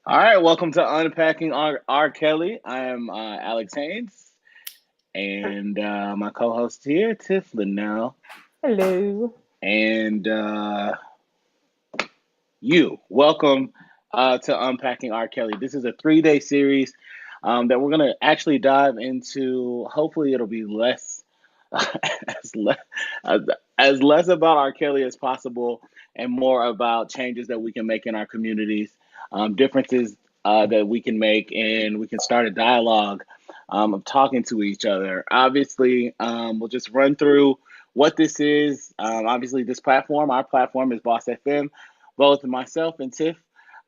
All right, welcome to Unpacking R. Kelly. I am Alex Haynes, and my co-host here, Tiff Lanelle, Hello. and you. Welcome to Unpacking R. Kelly. This is a 3-day series that we're going to actually dive into. Hopefully, it'll be less as less as, as less about R. Kelly as possible, and more about changes that we can make in our communities, differences that we can make, and we can start a dialogue of talking to each other. Obviously, we'll just run through what this is. Obviously, our platform is Boss FM. Both myself and Tiff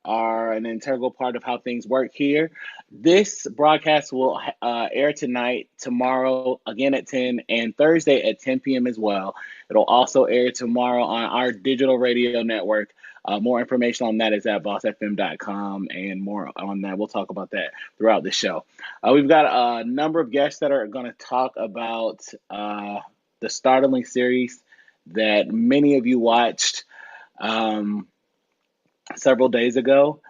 are an integral part of how things work here. This broadcast will air tonight, tomorrow again at 10, and Thursday at 10 p.m. as well. It'll also air tomorrow on our digital radio network. More information on that is at bossfm.com, and more on that. We'll talk about that throughout the show. We've got a number of guests that are going to talk about the startling series that many of you watched several days ago,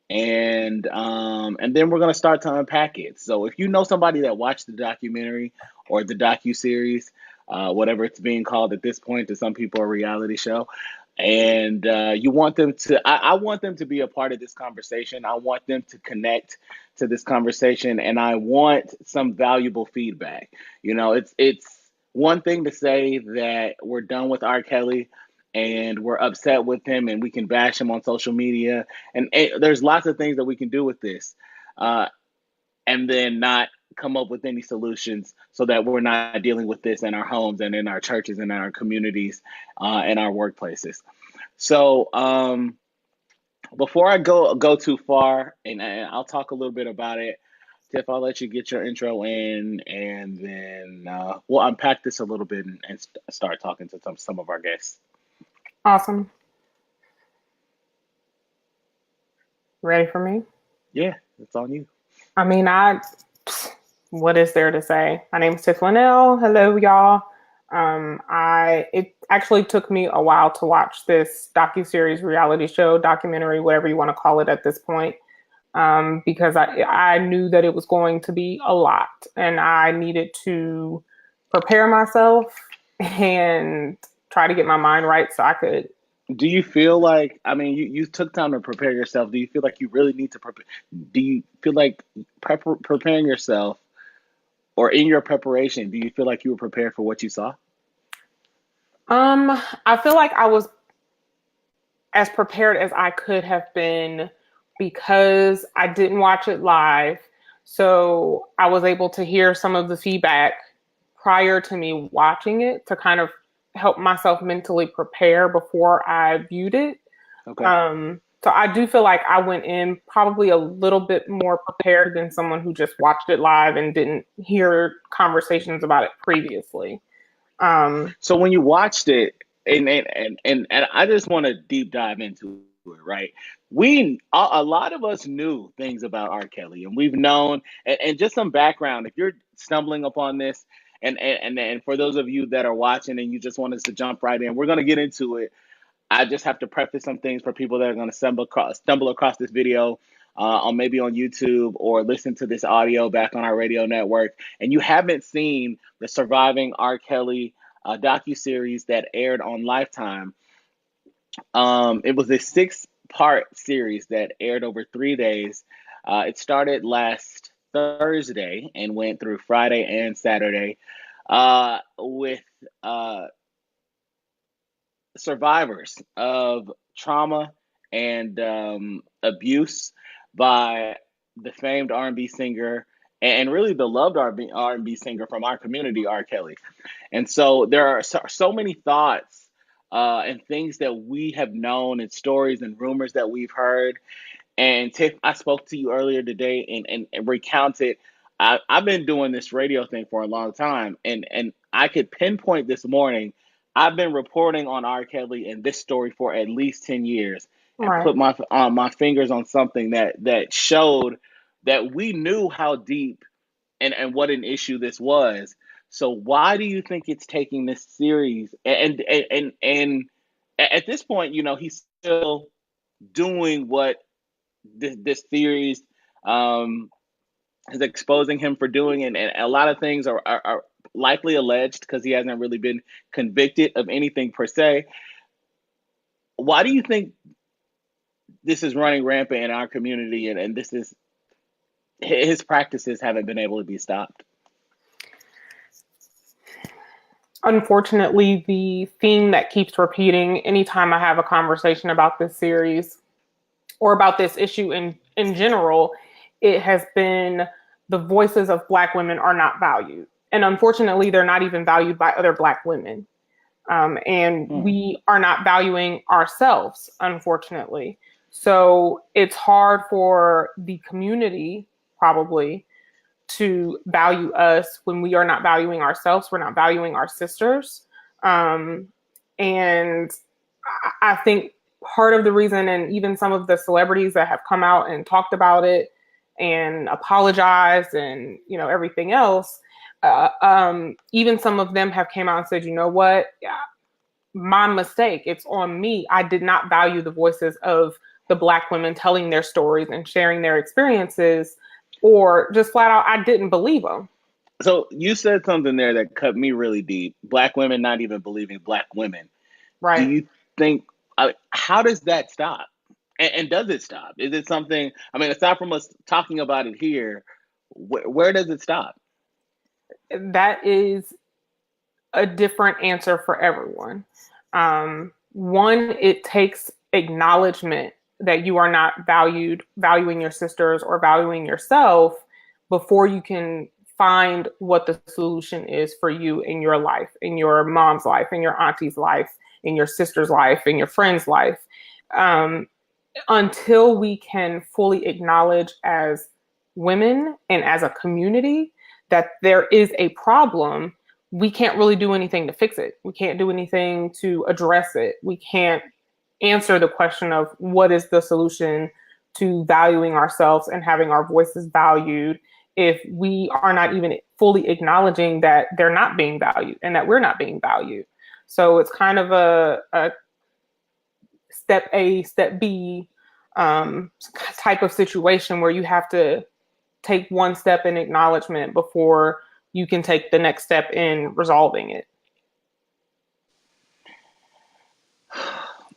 and then we're gonna start to unpack it. So if you know somebody that watched the documentary or the docu-series, whatever it's being called at this point, to some people a reality show, and you want them to, I want them to be a part of this conversation. I want them to connect to this conversation, and I want some valuable feedback. It's one thing to say that we're done with R. Kelly and we're upset with him and we can bash him on social media. And there's lots of things that we can do with this, uh, and then not come up with any solutions so that we're not dealing with this in our homes and in our churches and in our communities and our workplaces. So before I go too far, and I'll talk a little bit about it, Tiff, I'll let you get your intro in, and then we'll unpack this a little bit and start talking to some of our guests. Awesome. Ready for me? Yeah, it's on you. I mean, what is there to say? My name is Tiff Lanelle. Hello, y'all. It actually took me a while to watch this docu-series, reality show, documentary, whatever you want to call it at this point, because I knew that it was going to be a lot, and I needed to prepare myself and try to get my mind right so I could. Do you feel like, I mean, you took time to prepare yourself. Do you feel like you really need to prepare? Do you feel like preparing yourself, or in your preparation, do you feel like you were prepared for what you saw? I feel like I was as prepared as I could have been because I didn't watch it live. So I was able to hear some of the feedback prior to me watching it to kind of help myself mentally prepare before I viewed it. Okay. So I do feel like I went in probably a little bit more prepared than someone who just watched it live and didn't hear conversations about it previously. Um, So when you watched it, and I just want to deep dive into it, right? A lot of us knew things about R. Kelly, and we've known, and just some background. If you're stumbling upon this, and for those of you that are watching and you just want us to jump right in, we're going to get into it. I just have to preface some things for people that are going to stumble across this video on maybe on YouTube or listen to this audio back on our radio network, and you haven't seen the Surviving R. Kelly docu-series that aired on Lifetime. It was a six-part series that aired over 3 days. It started last Thursday and went through Friday and Saturday with survivors of trauma and abuse by the famed R&B singer and really beloved R&B singer from our community, R. Kelly. And so there are so many thoughts and things that we have known and stories and rumors that we've heard. And Tiff, I spoke to you earlier today and recounted. I've been doing this radio thing for a long time, and I could pinpoint this morning. I've been reporting on R. Kelly and this story for at least 10 years, and right. put my fingers on something that showed that we knew how deep and what an issue this was. So why do you think it's taking this series? And at this point, he's still doing what this series um, is exposing him for doing, and a lot of things are likely alleged because he hasn't really been convicted of anything per se. Why do you think this is running rampant in our community, and this is his practices haven't been able to be stopped? Unfortunately, the theme that keeps repeating anytime I have a conversation about this series or about this issue in general, it has been the voices of Black women are not valued. And unfortunately, they're not even valued by other Black women. And we are not valuing ourselves, unfortunately. So it's hard for the community, probably, to value us when we are not valuing ourselves. We're not valuing our sisters. And I think part of the reason, and even some of the celebrities that have come out and talked about it and apologized and, you know, everything else, even some of them have came out and said, you know what, my mistake, it's on me. I did not value the voices of the Black women telling their stories and sharing their experiences, or just flat out, I didn't believe them. So you said something there that cut me really deep. Black women not even believing Black women. Do Right. you think, how does that stop? And does it stop? Is it something, I mean, aside from us talking about it here, where does it stop? That is a different answer for everyone. One, it takes acknowledgement that you are not valuing your sisters or valuing yourself before you can find what the solution is for you in your life, in your mom's life, in your auntie's life, in your sister's life, in your friend's life. Until we can fully acknowledge as women and as a community that there is a problem, we can't really do anything to fix it. We can't do anything to address it. We can't answer the question of what is the solution to valuing ourselves and having our voices valued if we are not even fully acknowledging that they're not being valued and that we're not being valued. So it's kind of a step A, step B type of situation where you have to take one step in acknowledgement before you can take the next step in resolving it.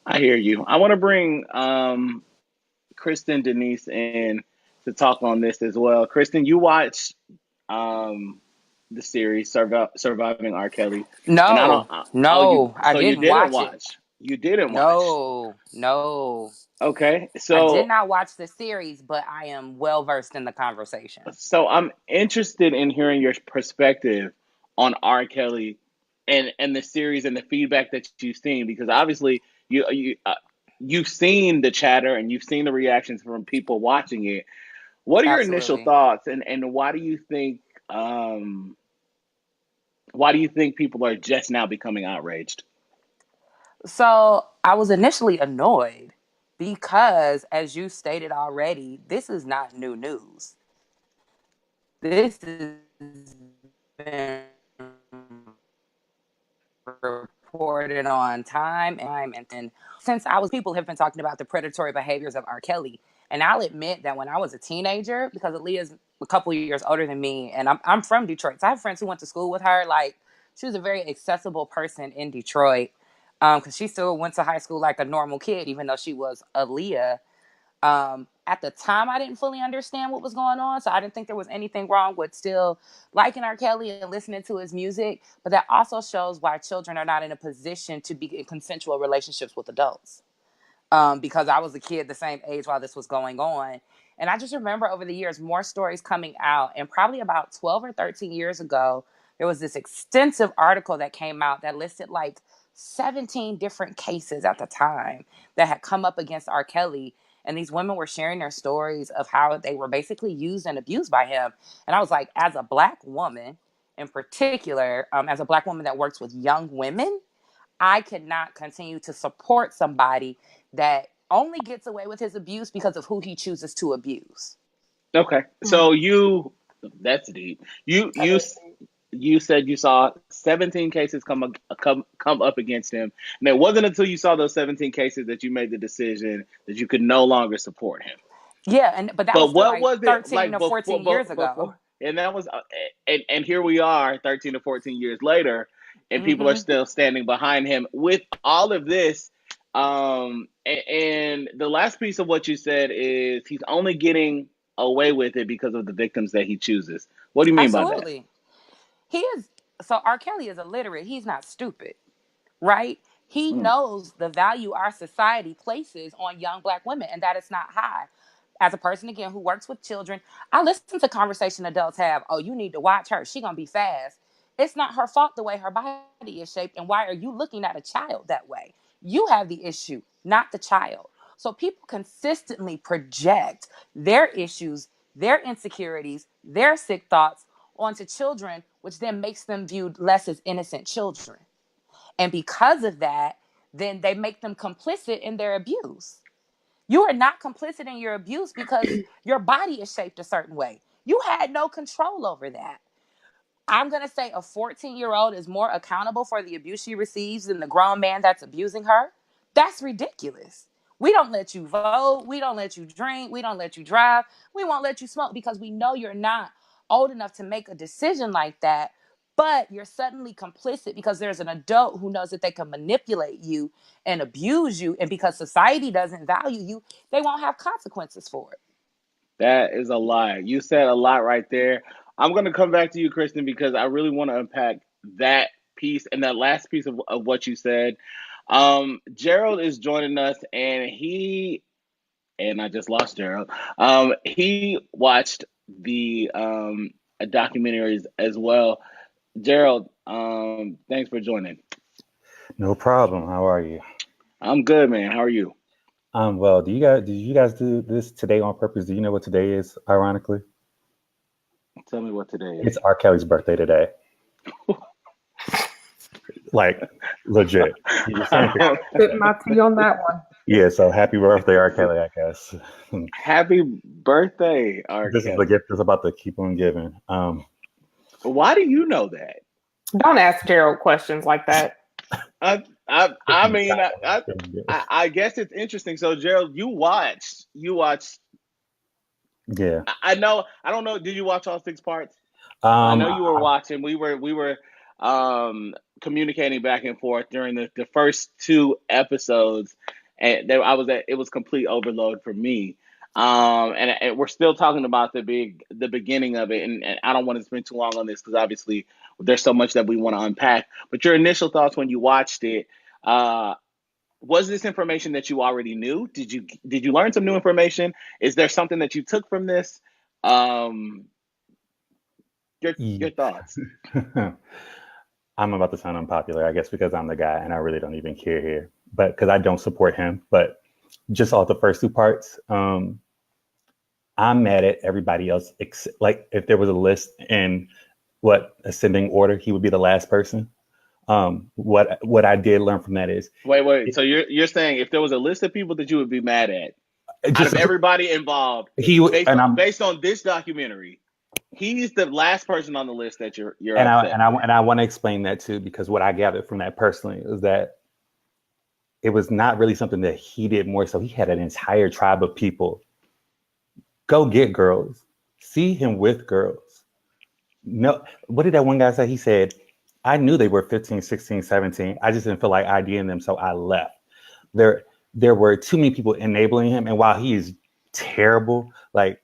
I hear you. I want to bring Kristen Denise in to talk on this as well. Kristen, you watched the series Surviving R. Kelly, and I don't. No, Oh, you. no, I So you didn't didn't watch it. watch. You didn't watch. No, no. Okay, I did so not watch the series, but I am well versed in the conversation. I'm interested in hearing your perspective on R. Kelly and the series and the feedback that you've seen, because obviously you've seen the chatter and you've seen the reactions from people watching it. What are your initial Absolutely. thoughts, and why do you think people are just now becoming outraged? So I was initially annoyed because, as you stated already, this is not new news. This has been reported on time and since people have been talking about the predatory behaviors of R. Kelly. And I'll admit that when I was a teenager, because Aaliyah's a couple of years older than me, and I'm from Detroit, so I have friends who went to school with her. Like, she was a very accessible person in Detroit, because she still went to high school like a normal kid, even though she was Aaliyah. At the time, I didn't fully understand what was going on, so I didn't think there was anything wrong with still liking R. Kelly and listening to his music. But that also shows why children are not in a position to be in consensual relationships with adults. Because I was a kid the same age while this was going on. And I just remember over the years, more stories coming out. And probably about 12 or 13 years ago, there was this extensive article that came out that listed like 17 different cases at the time that had come up against R. Kelly. And these women were sharing their stories of how they were basically used and abused by him. And I was like, as a Black woman in particular, as a Black woman that works with young women, I cannot continue to support somebody that only gets away with his abuse because of who he chooses to abuse. Okay, so that's deep. You said you saw 17 cases come up against him, and it wasn't until you saw those 17 cases that you made the decision that you could no longer support him. Yeah, but that was But still what like was it 13 like or 14 years ago. before? And that was, and here we are, 13 to 14 years later, and people are Hmm. still standing behind him with all of this. And the last piece of what you said is he's only getting away with it because of the victims that he chooses. What do you mean by that? Absolutely. He is. So R. Kelly is illiterate. He's not stupid, right? He Mm. knows the value our society places on young Black women, and that it's not high. As a person again who works with children, I listen to conversation adults have. Oh, you need to watch her. She gonna be fast. It's not her fault the way her body is shaped. And why are you looking at a child that way? You have the issue, not the child. So people consistently project their issues, their insecurities, their sick thoughts onto children, which then makes them viewed less as innocent children. And because of that, then they make them complicit in their abuse. You are not complicit in your abuse because your body is shaped a certain way. You had no control over that. I'm going to say a 14-year-old is more accountable for the abuse she receives than the grown man that's abusing her. That's ridiculous. We don't let you vote. We don't let you drink. We don't let you drive. We won't let you smoke because we know you're not old enough to make a decision like that. But you're suddenly complicit because there's an adult who knows that they can manipulate you and abuse you. And because society doesn't value you, they won't have consequences for it. That is a lie. You said a lot right there. I'm going to come back to you, Kristen, because I really want to unpack that piece and that last piece of what you said. Gerald is joining us, and I just lost Gerald. He watched the documentaries as well. Gerald, thanks for joining. No problem. How are you? I'm good, man. How are you? Well, did you guys do this today on purpose? Do you know what today is, ironically? Tell me what today is. It's R. Kelly's birthday today. Like, legit. Spit my tea on that one. Yeah, so happy birthday, R. Kelly, I guess. Happy birthday, R. This is the Kelly. gift that's about to keep on giving. Why do you know that? Don't ask Gerald questions like that. I mean, I guess it's interesting. So, Gerald, you watched. Yeah. I know. I don't know. Did you watch all 6 parts? I know you were watching. We were communicating back and forth during the first 2 episodes, and it was complete overload for me. And we're still talking about the beginning of it, and I don't want to spend too long on this because obviously there's so much that we want to unpack. But your initial thoughts when you watched it, was this information that you already knew? Did you learn some new information? Is there something that you took from this? Um, your thoughts. I'm about to sound unpopular, I guess, because I'm the guy and I really don't even care here, but because I don't support him. But just off the first 2 parts, I'm mad at everybody else. Like if there was a list in ascending order, he would be the last person. What I did learn from that is wait. So you're saying if there was a list of people that you would be mad at, out of everybody involved, based on this documentary, he's the last person on the list that you're upset. I want to explain that too, because what I gathered from that personally is that it was not really something that he did more so. He had an entire tribe of people go get girls, see him with girls. No, what did that one guy say? He said, I knew they were 15, 16, 17. I just didn't feel like IDing them, so I left. There were too many people enabling him. And while he is terrible, like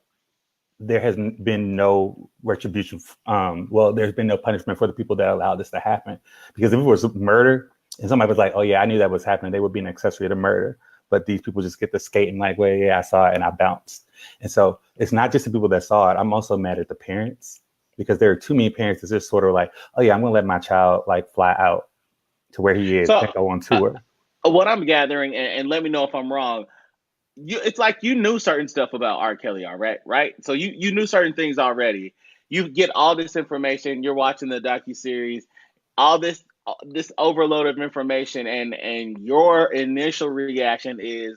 there has been no retribution. There's been no punishment for the people that allowed this to happen. Because if it was murder and somebody was like, oh yeah, I knew that was happening, they would be an accessory to murder. But these people just get to skate and like, well, yeah, I saw it and I bounced. And so it's not just the people that saw it. I'm also mad at the parents because there are too many parents that's just sort of like, oh yeah, I'm going to let my child like fly out to where he is and go on tour. What I'm gathering, and let me know if I'm wrong, it's like you knew certain stuff about R. Kelly already, right? So you knew certain things already. You get all this information. You're watching the docu-series, all this overload of information, and your initial reaction is,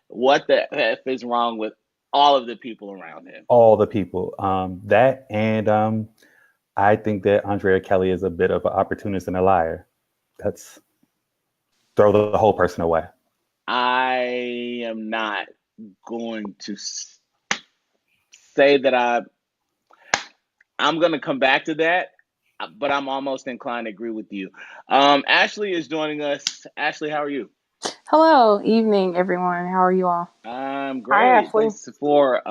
what the F is wrong with all of the people around him? All the people. I think that Andrea Kelly is a bit of an opportunist and a liar. That's throw the whole person away. I am not going to say that I'm gonna come back to that, but I'm almost inclined to agree with you. Ashley is joining us. Ashley, how are you? Hello, evening, everyone. How are you all? I'm Hi, great. Ashley. Thanks for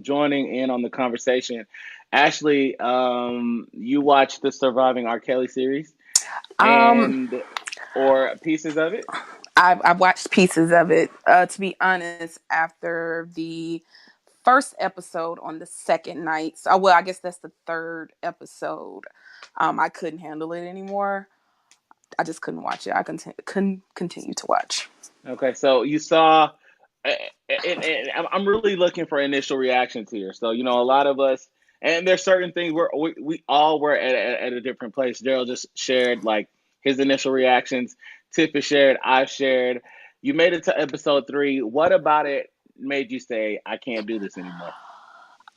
joining in on the conversation. Ashley, you watched the Surviving R. Kelly series Um, and or pieces of it? I've watched pieces of it. To be honest, after the first episode on the second night, so well, I guess that's the third episode. I couldn't handle it anymore. I just couldn't watch it. I couldn't continue to watch. Okay, so you saw, and I'm really looking for initial reactions here. So, you know, a lot of us, and there's certain things where we all were at a different place. Daryl just shared like his initial reactions. Tiff has shared, I've shared. You made it to episode 3. What about it made you say, I can't do this anymore?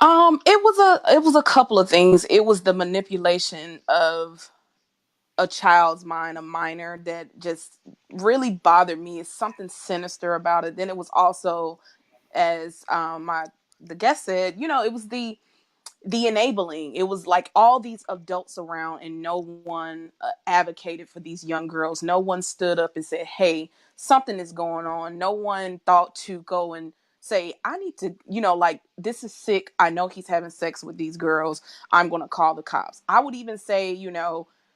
It was a couple of things. It was the manipulation of a child's mind, a minor, that just really bothered me. It's something sinister about it. Then it was also, as my the guest said, it was the enabling. It was like all these adults around, and no one advocated for these young girls. No one stood up and said, hey, something is going on. No one thought to go and say, I need to, like, this is sick. I know he's having sex with these girls. I'm going to call the cops. I would even say,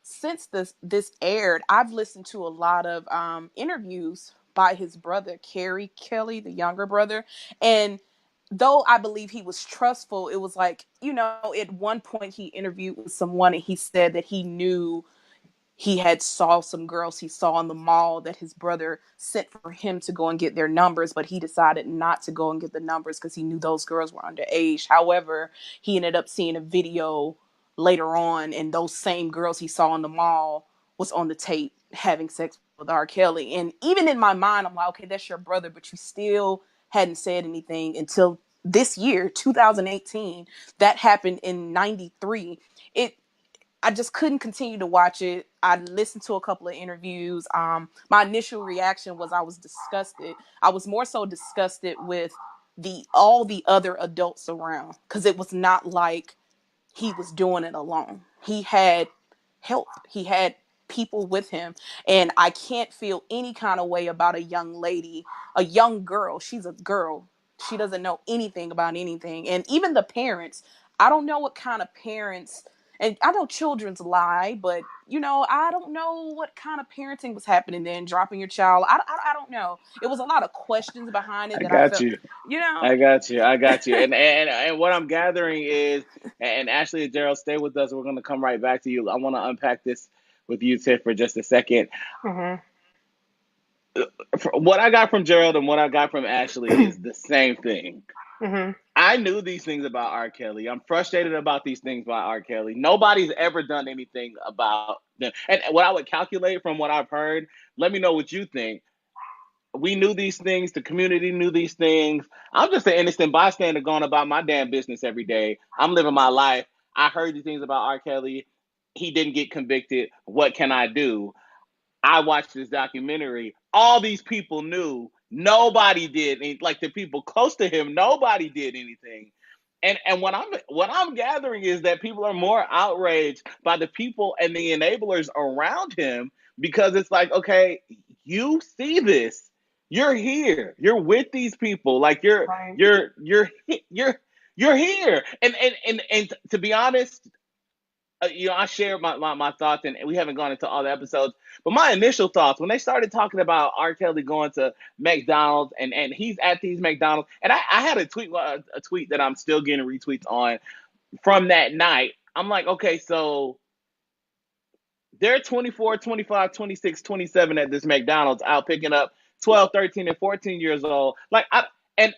since this aired, I've listened to a lot of interviews by his brother, Kerry Kelly, the younger brother. And though I believe he was trustful, it was like, at one point he interviewed with someone and he said that he knew he had saw some girls he saw in the mall that his brother sent for him to go and get their numbers, but he decided not to go and get the numbers because he knew those girls were underage. However, he ended up seeing a video later on, and those same girls he saw in the mall was on the tape having sex with R. Kelly. And even in my mind, I'm like, okay, that's your brother, but you still hadn't said anything until this year, 2018. That happened in 93. I just couldn't continue to watch it. I listened to a couple of interviews. My initial reaction was I was disgusted. I was more so disgusted with all the other adults around, because it was not like he was doing it alone. He had help. He had people with him. And I can't feel any kind of way about a young lady, a young girl. She's a girl. She doesn't know anything about anything. And even the parents, I don't know what kind of parents, and I know children's lie, but I don't know what kind of parenting was happening then, dropping your child. I don't know. It was a lot of questions behind it I that I got felt, you. you know. I got you. I got you. And what I'm gathering is, and Ashley and Gerald, stay with us. We're going to come right back to you. I want to unpack this with you, Tiff, for just a second. Mm-hmm. What I got from Gerald and what I got from Ashley is the same thing. Mm-hmm. I knew these things about R. Kelly. I'm frustrated about these things by R. Kelly. Nobody's ever done anything about them. And what I would calculate from what I've heard, let me know what you think. We knew these things. The community knew these things. I'm just an innocent bystander going about my damn business every day. I'm living my life. I heard these things about R. Kelly. He didn't get convicted. What can I do? I watched this documentary. All these people knew. Nobody did. Like the people close to him, nobody did anything. And what I'm gathering is that people are more outraged by the people and the enablers around him, because it's like, okay, you see this. You're here. You're with these people. Like Right. you're here. And to be honest, I shared my thoughts, and we haven't gone into all the episodes, but my initial thoughts when they started talking about R. Kelly going to McDonald's, and he's at these McDonald's, and I had a tweet that I'm still getting retweets on from that night. I'm like, okay, so they're 24, 25, 26, 27 at this McDonald's out picking up 12, 13, and 14 years old. Like, and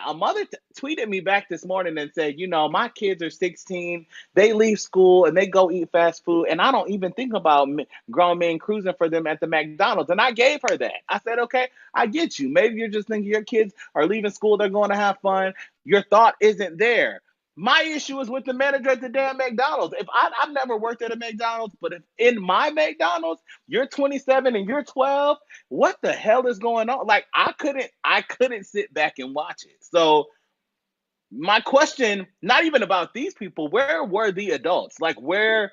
a mother tweeted me back this morning and said, my kids are 16. They leave school and they go eat fast food. And I don't even think about grown men cruising for them at the McDonald's. And I gave her that. I said, okay, I get you. Maybe you're just thinking your kids are leaving school. They're going to have fun. Your thought isn't there. My issue is with the manager at the damn McDonald's. If I've never worked at a McDonald's, but if in my McDonald's, you're 27 and you're 12, what the hell is going on? Like I couldn't sit back and watch it. So my question, not even about these people, where were the adults? Like, where,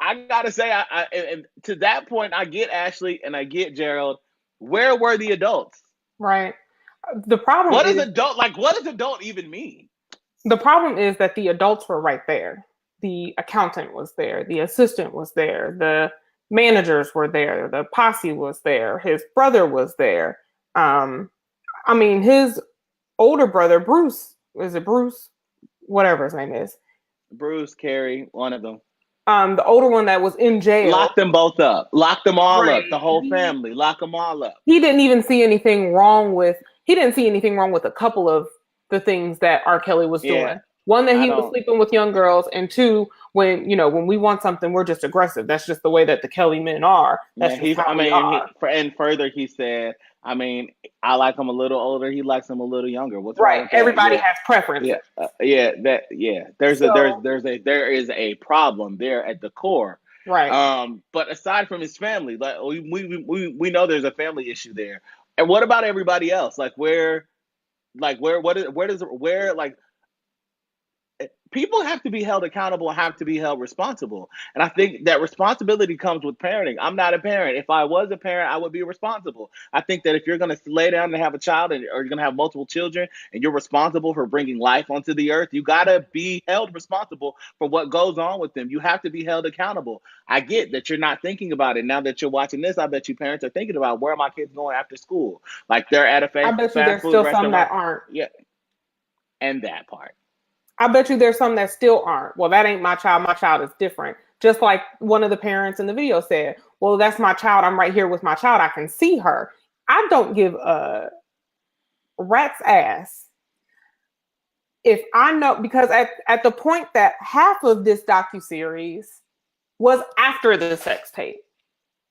I gotta say, and to that point, I get Ashley and I get Gerald. Where were the adults? Right. The problem What does is adult, like, what does adult even mean? that the adults were right there. The accountant was there, the assistant was there, the managers were there, the posse was there, his brother was there. Um, I mean, his older brother, Bruce, is it Bruce? Whatever his name is. Bruce, Carrie, one of them. The older one that was in jail. Lock them both up. Lock them all Right. up. The whole family. Lock them all up. He didn't even see anything wrong with. He didn't see anything wrong with a couple of the things that R. Kelly was doing. One, that he was sleeping with young girls, and two, when we want something, we're just aggressive. That's just the way that the Kelly men are. That's just how we are. And further, he said, I mean, I like him a little older. He likes him a little younger. What's right? Wrong with that? Everybody has preferences. There is a problem there at the core. Right. But aside from his family, like we know there's a family issue there. And what about everybody else? People have to be held accountable, have to be held responsible. And I think that responsibility comes with parenting. I'm not a parent. If I was a parent, I would be responsible. I think that if you're going to lay down and have a child, or you're going to have multiple children, and you're responsible for bringing life onto the earth, you got to be held responsible for what goes on with them. You have to be held accountable. I get that you're not thinking about it. Now that you're watching this, I bet you parents are thinking about, where are my kids going after school? Like, they're at a I bet you there's still some that aren't. Yeah. And that part. I bet you there's some that still aren't. Well, that ain't my child. My child is different. Just like one of the parents in the video said, well, that's my child. I'm right here with my child. I can see her. I don't give a rat's ass if I know, because at the point that half of this docu-series was after the sex tape,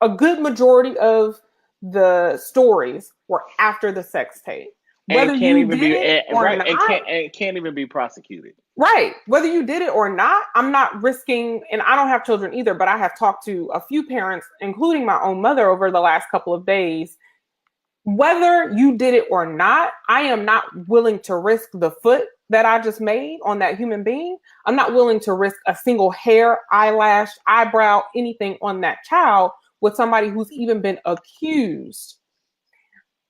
a good majority of the stories were after the sex tape. Whether and can't even be it can't even be prosecuted. Right. Whether you did it or not, I'm not risking, and I don't have children either, but I have talked to a few parents, including my own mother, over the last couple of days. Whether you did it or not, I am not willing to risk the foot that I just made on that human being. I'm not willing to risk a single hair, eyelash, eyebrow, anything on that child with somebody who's even been accused.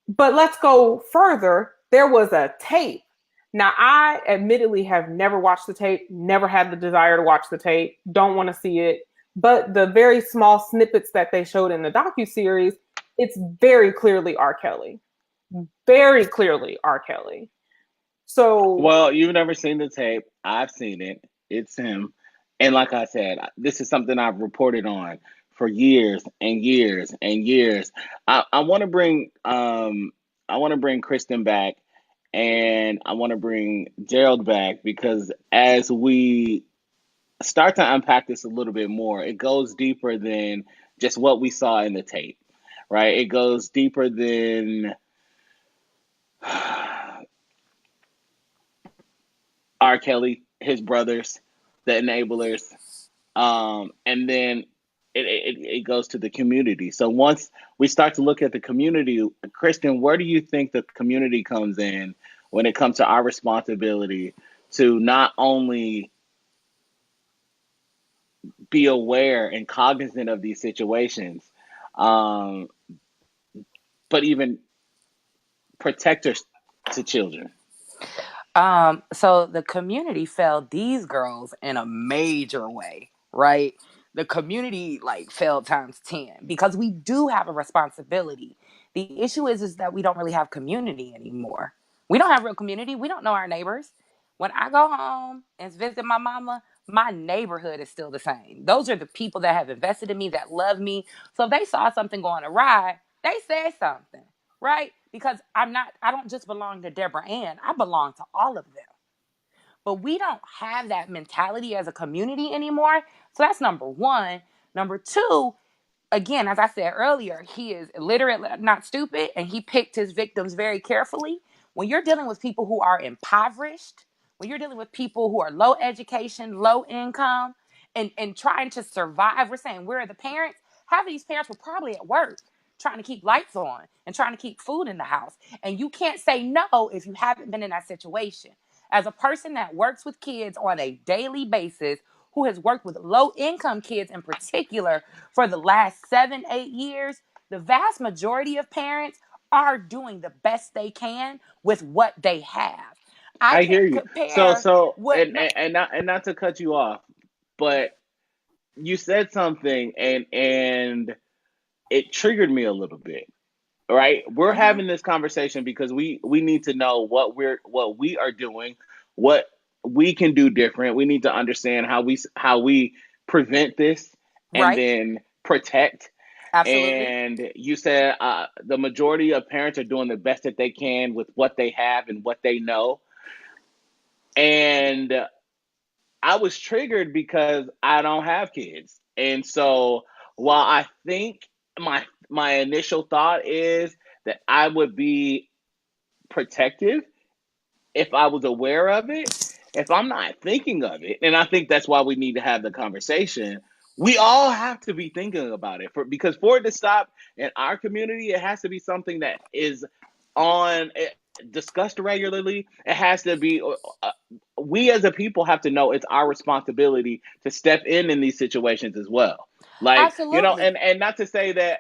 But let's go further. There was a tape. Now, I admittedly have never watched the tape, never had the desire to watch the tape, don't want to see it. But the very small snippets that they showed in the docu-series, it's very clearly R. Kelly. Very clearly R. Kelly. So, well, you've never seen the tape. I've seen it. It's him. And like I said, this is something I've reported on for years and years and years. I want to bring Kristen back, and I want to bring Gerald back, because as we start to unpack this a little bit more, it goes deeper than just what we saw in the tape, right? It goes deeper than R. Kelly, his brothers, the enablers, and then it goes to the community. So once we start to look at the community, Kristen, where do you think the community comes in when it comes to our responsibility to not only be aware and cognizant of these situations, but even protectors to children? So the community failed these girls in a major way, right? The community failed times 10, because we do have a responsibility. The issue is that we don't really have community anymore. We don't have real community. We don't know our neighbors. When I go home and visit my mama, my neighborhood is still the same. Those are the people that have invested in me, that love me. So if they saw something going awry, they said something, right? Because I don't just belong to Deborah Ann. I belong to all of them. But we don't have that mentality as a community anymore. So that's number one. Number two, again, as I said earlier, he is illiterate, not stupid, and he picked his victims very carefully. When you're dealing with people who are impoverished, when you're dealing with people who are low education, low income, and trying to survive, we're saying, where are the parents? Half of these parents were probably at work. trying to keep lights on and trying to keep food in the house. And you can't say no if you haven't been in that situation. As a person that works with kids on a daily basis, who has worked with low income kids in particular for the last 7-8 years, the vast majority of parents are doing the best they can with what they have. I I hear can't you. compare what no, And not to cut you off, but you said something and it triggered me a little bit. Right? We're mhm, having this conversation because we need to know what we are doing, what we can do different. We need to understand how we prevent this and right? then protect. Absolutely. And you said the majority of parents are doing the best that they can with what they have and what they know. And I was triggered because I don't have kids. And so while I think my initial thought is that I would be protective if I was aware of it, if I'm not thinking of it, and I think that's why we need to have the conversation. We all have to be thinking about it because for it to stop in our community, it has to be something that is on discussed regularly. It has to be. We as a people have to know it's our responsibility to step in these situations as well. Like, Absolutely. and not to say that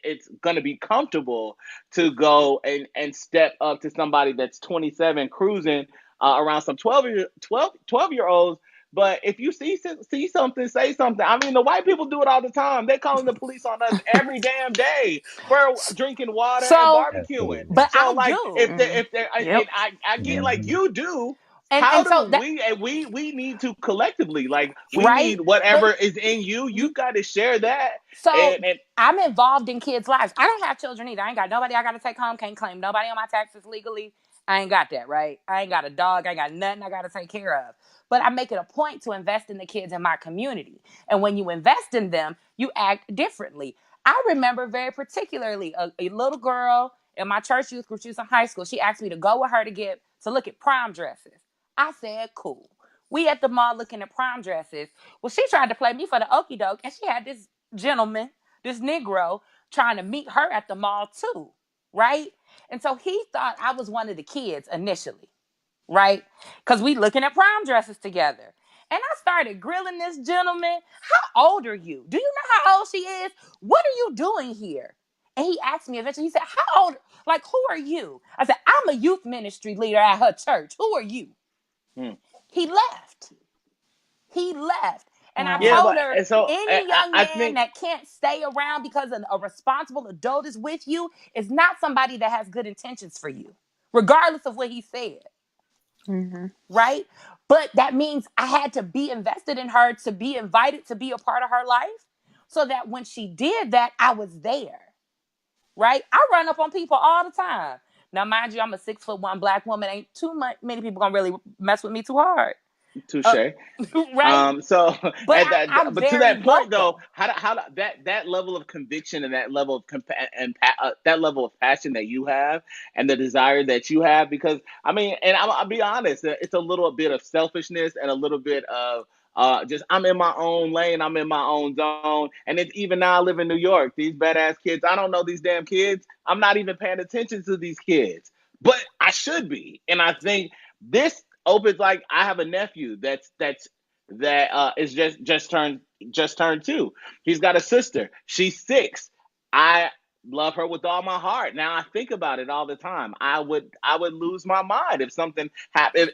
it's gonna be comfortable to go and step up to somebody that's 27 cruising around some 12 year olds. But if you see something, say something. I mean, the white people do it all the time. They're calling the police on us every damn day for drinking water and So, barbecuing. Absolutely. but So I like, do. if they're Yep. and I get like Mhm. you do. How And do so that we need to collectively, like, we right? need But whatever is in you. you You've got to share that. so And I'm involved in kids' lives. I don't have children either. I ain't got nobody I gotta take home, can't claim nobody on my taxes legally. I ain't got that, right? I ain't got a dog, I ain't got nothing I gotta take care of. But I make it a point to invest in the kids in my community. And when you invest in them, you act differently. I remember very particularly a little girl in my church youth group. She was in high school. She asked me to go with her to look at prom dresses. I said, cool. We at the mall looking at prom dresses. Well, she tried to play me for the okie doke, and she had this gentleman, this Negro, trying to meet her at the mall too, right? And so he thought I was one of the kids initially, right? Because we looking at prom dresses together. And I started grilling this gentleman. How old are you? Do you know how old she is? What are you doing here? And he asked me eventually, he said, how old, like, who are you? I said, I'm a youth ministry leader at her church. Who are you? hmm. He left. He left. And I Yeah, Wow. told but her, so any young I man think that can't stay around because a responsible adult is with you is not somebody that has good intentions for you, regardless of what he said, Mm-hmm. right? But that means I had to be invested in her, to be invited to be a part of her life, so that when she did that, I was there, right? I run up on people all the time. Now, mind you, I'm a 6'1" black woman. Ain't many people gonna really mess with me too hard, touche. uh, right? So But at that, I'm but to very that point though, vocal. that level of conviction and that level of that level of passion that you have and the desire that you have, because I mean, and I'll be honest, it's a little bit of selfishness and a little bit of just I'm in my own lane, I'm in my own zone, and it's even now I live in New York. These badass kids, I don't know these damn kids. I'm not even paying attention to these kids, but I should be, and I think this opens, like, I have a nephew that is just turned 2. He's got a sister. She's 6. I love her with all my heart. Now I think about it all the time. I would lose my mind if something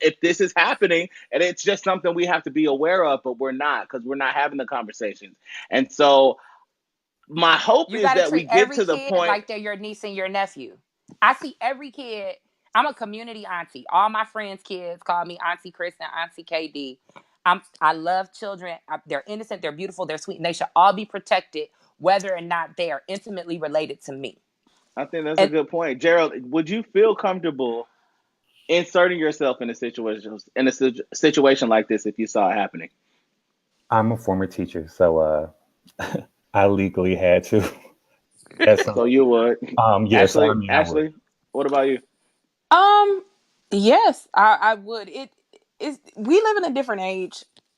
if this is happening, and it's just something we have to be aware of, but we're not, because we're not having the conversations. And so my hope You is got to that we treat get every to the kid point. like they're your niece and your nephew. I see every kid. I'm a community auntie. All my friends' kids call me Auntie Kristen, Auntie KD. I love children. They're innocent, they're beautiful, they're sweet, and they should all be protected, whether or not they are intimately related to me. I think that's a And good point. Gerald, would you feel comfortable inserting yourself in a situation like this if you saw it happening? I'm a former teacher, so I legally had to. At some, So you would. yeah. So I mean, I would. Ashley, what about you? Um, yes, I would. It is. We live in a different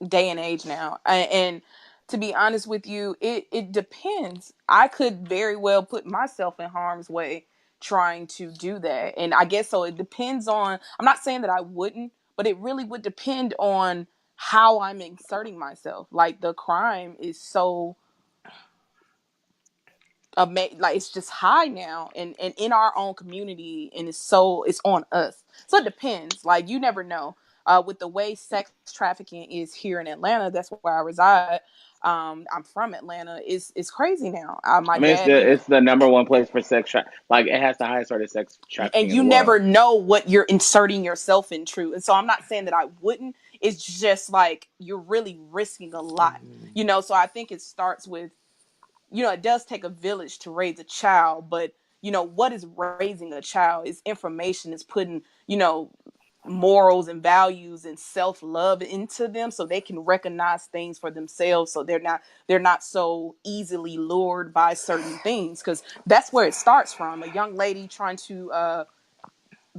day and age now, and to be honest with you, it depends. I could very well put myself in harm's way trying to do that. And I guess so it depends on, I'm not saying that I wouldn't, but it really would depend on how I'm inserting myself. Like the crime is so like it's just high now and in our own community, and it's on us. So it depends. Like you never know. With the way sex trafficking is here in Atlanta, that's where I reside. I'm from Atlanta. It's crazy now. My I mean, dad, it's the number one place for sex like it has the highest rate of sex trafficking and in you the world. never know what you're inserting yourself into. And so I'm not saying that I wouldn't. It's just like you're really risking a lot, So I think it starts with, it does take a village to raise a child, but what is raising a child is information, is putting, morals and values and self-love into them so they can recognize things for themselves, so they're not so easily lured by certain things, because that's where it starts from. A young lady trying to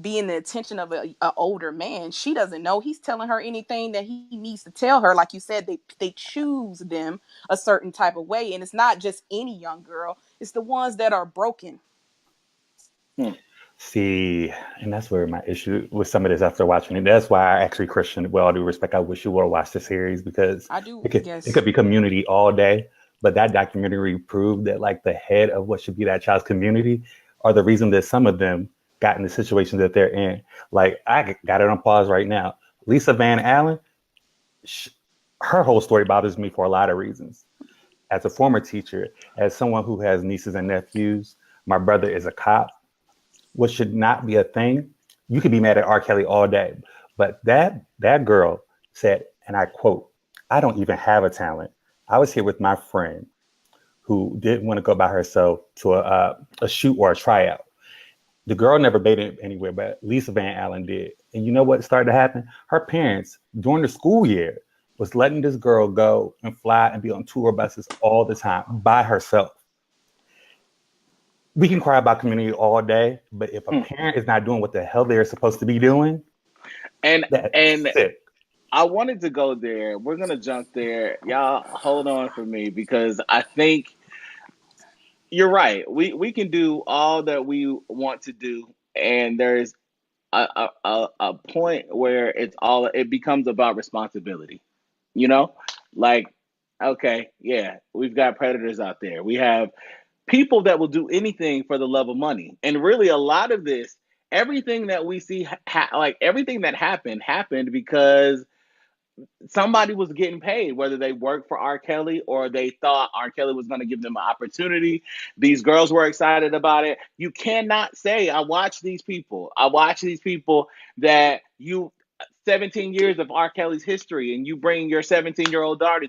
be in the attention of a older man, she doesn't know he's telling her anything that he needs to tell her. Like you said, they choose them a certain type of way, and it's not just any young girl, it's the ones that are broken. See, and that's where my issue with some of this after watching it. That's why I actually, Christian, with all due respect, I wish you would have watched the series, because I do. it could be community all day. But that documentary proved that like the head of what should be that child's community are the reason that some of them got in the situation that they're in. Like I got it on pause right now. Lisa Van Allen, her whole story bothers me for a lot of reasons. As a former teacher, as someone who has nieces and nephews, my brother is a cop. What should not be a thing, you could be mad at R. Kelly all day, but that girl said, and I quote, "I don't even have a talent. I was here with my friend who didn't want to go by herself to a shoot or a tryout." The girl never made it anywhere, but Lisa Van Allen did. And you know what started to happen? Her parents, during the school year, was letting this girl go and fly and be on tour buses all the time by herself. We can cry about community all day, but if a parent is not doing what the hell they're supposed to be doing, that's sick. I wanted to go there. We're going to jump there. Y'all hold on for me, because I think you're right. We can do all that we want to do, and there's a point where it becomes about responsibility. Like, okay, yeah, we've got predators out there. We have people that will do anything for the love of money. And really, a lot of this, everything that we see, like everything that happened because somebody was getting paid, whether they worked for R. Kelly or they thought R. Kelly was going to give them an opportunity. These girls were excited about it. You cannot say, I watch these people that 17 years of R. Kelly's history, and you bring your 17-year-old daughter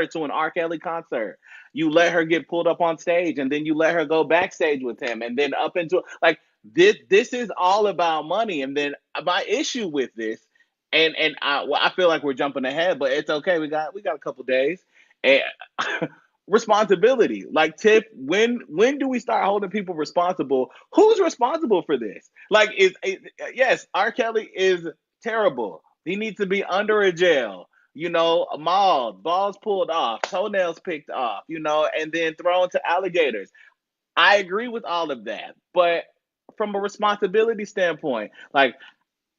to an R. Kelly concert. You let her get pulled up on stage, and then you let her go backstage with him, and then up into like this is all about money. And then my issue with this, and I feel like we're jumping ahead, but it's okay. We got a couple days. And responsibility, like Tiff, when do we start holding people responsible? Who's responsible for this? Like, yes, R. Kelly is terrible. He needs to be under a jail. Mauled, balls pulled off, toenails picked off, and then thrown to alligators. I agree with all of that. But from a responsibility standpoint, like,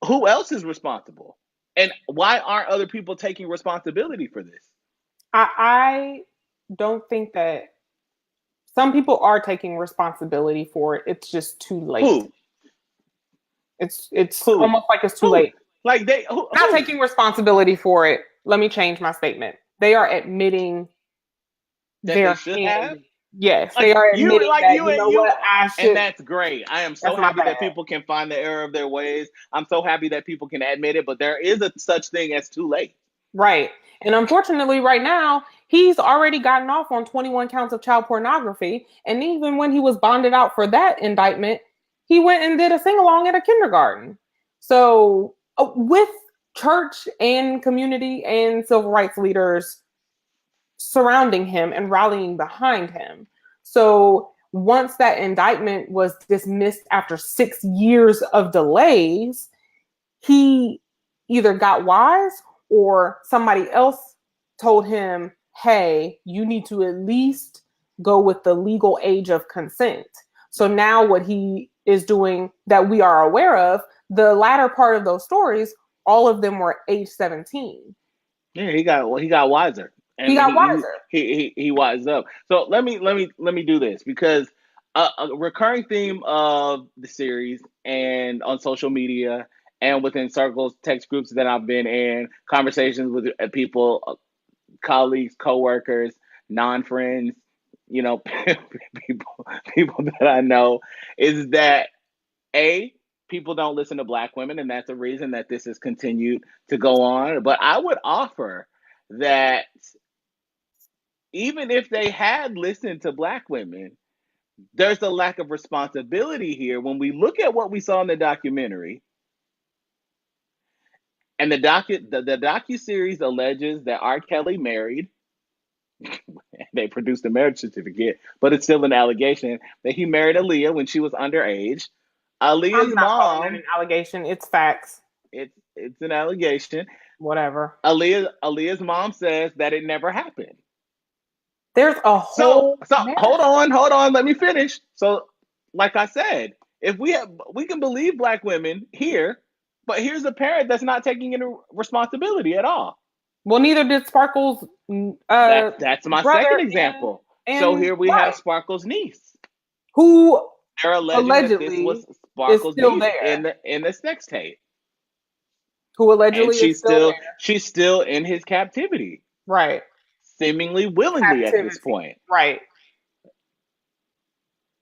who else is responsible? And why aren't other people taking responsibility for this? I don't think that some people are taking responsibility for it. It's just too late. Who? It's almost like it's too late. Like not taking responsibility for it. Let me change my statement. They are admitting that they should have. Yes, they are admitting what I should. And that's great. I am so happy that people can find the error of their ways. I'm so happy that people can admit it, but there is a such thing as too late. Right. And unfortunately, right now, he's already gotten off on 21 counts of child pornography. And even when he was bonded out for that indictment, he went and did a sing-along at a kindergarten. So with church and community and civil rights leaders surrounding him and rallying behind him. So once that indictment was dismissed after 6 years of delays, he either got wise or somebody else told him, hey, you need to at least go with the legal age of consent. So now what he is doing that we are aware of, the latter part of those stories, all of them were age 17. Yeah, he got wiser, He and got wiser. he wised up. So let me do this, because a recurring theme of the series and on social media and within circles, text groups that I've been in, conversations with people, colleagues, coworkers, non-friends, you know, people that I know, is that a people don't listen to black women, and that's a reason that this has continued to go on. But I would offer that even if they had listened to black women, there's a lack of responsibility here when we look at what we saw in the documentary. And the docu-series alleges that R. Kelly married. They produced a marriage certificate, but it's still an allegation that he married Aaliyah when she was underage. I'm Aaliyah's not calling it mom, an allegation. It's facts. it's an allegation. Whatever. Aaliyah's mom says that it never happened. There's a So whole so narrative. hold on, let me finish. So, like I said, if we can believe black women here, but here's a parent that's not taking any responsibility at all. Well, neither did Sparkle's That's my second brother example. So and here we have right, Sparkle's niece. who They're alleging that this was allegedly is Sparkle's still niece there. in the sex tape, Who and allegedly is still there. she's still in his captivity, Right. seemingly willingly at this Activity. point. Right.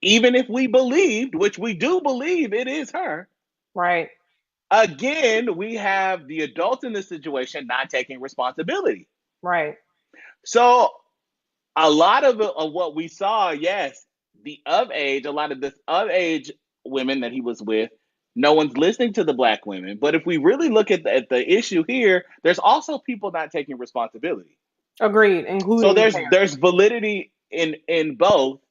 Even if we believed, which we do believe, it is her. Right. Again, we have the adults in this situation not taking responsibility. Right. So a lot of what we saw, yes, a lot of this of age women that he was with, no one's listening to the black women. But if we really look at the issue here, there's also people not taking responsibility. Agreed, So including the parents. there's validity in both.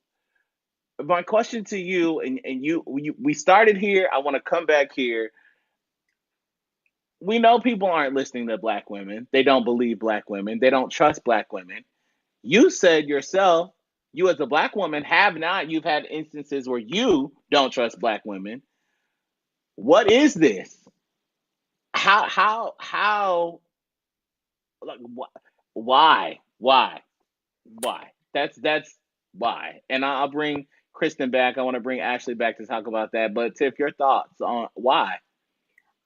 My question to you, and we started here. I want to come back here. We know people aren't listening to black women. They don't believe black women. They don't trust black women. You said yourself, you as a black woman have not. You've had instances where you don't trust black women. What is this? How? Like, why? That's why. And I'll bring Kristen back. I want to bring Ashley back to talk about that. But Tiff, your thoughts on why?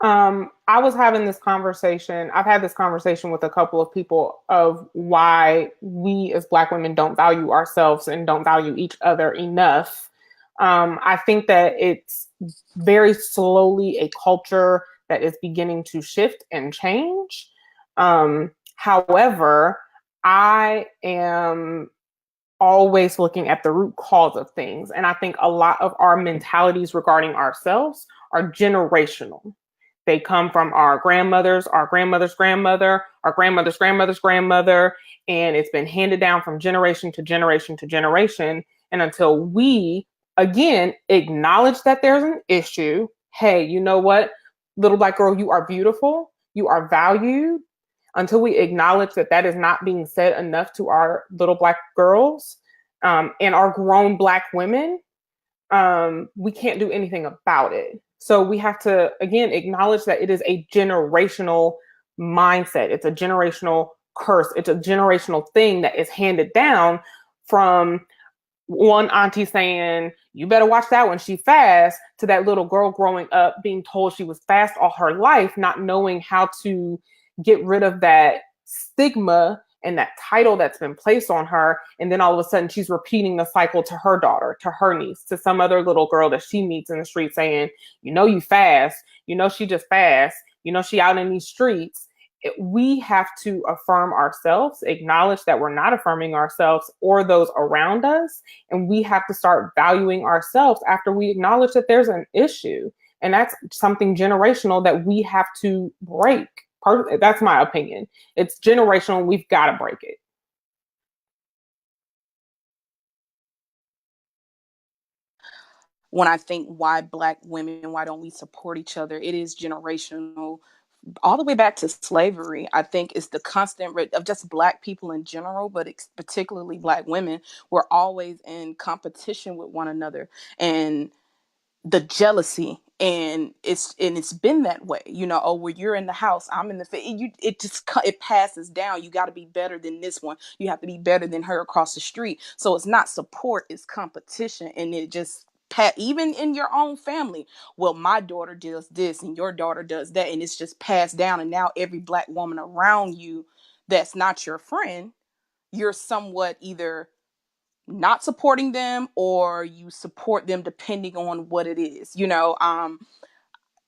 I was having this conversation. I've had this conversation with a couple of people of why we as Black women don't value ourselves and don't value each other enough. I think that it's very slowly a culture that is beginning to shift and change. However, I am always looking at the root cause of things. And I think a lot of our mentalities regarding ourselves are generational. They come from our grandmother's grandmother, our grandmother's grandmother's grandmother, and it's been handed down from generation to generation to generation. And until we, again, acknowledge that there's an issue, hey, you know what, little black girl, you are beautiful, you are valued. Until we acknowledge that that is not being said enough to our little black girls and our grown black women, we can't do anything about it. So we have to, again, acknowledge that it is a generational mindset. It's a generational curse. It's a generational thing that is handed down from one auntie saying, you better watch that when she fast, to that little girl growing up being told she was fast all her life, not knowing how to get rid of that stigma and that title that's been placed on her. And then all of a sudden she's repeating the cycle to her daughter, to her niece, to some other little girl that she meets in the street saying, you know, you fast, you know, she just fast, you know, she out in these streets. We have to affirm ourselves, acknowledge that we're not affirming ourselves or those around us. And we have to start valuing ourselves after we acknowledge that there's an issue. And that's something generational that we have to break. That's my opinion. It's generational. We've got to break it. When I think why Black women, why don't we support each other? It is generational. all the way back to slavery, I think is the constant of just Black people in general, but particularly Black women, were always in competition with one another, and the jealousy, and it's been that way, oh, where you're in the house, I'm in it passes down. You got to be better than this one, you have to be better than her across the street. So it's not support, it's competition, and it just even in your own family. Well, my daughter does this and your daughter does that, and it's just passed down, and now every Black woman around you that's not your friend, you're somewhat either not supporting them or you support them depending on what it is.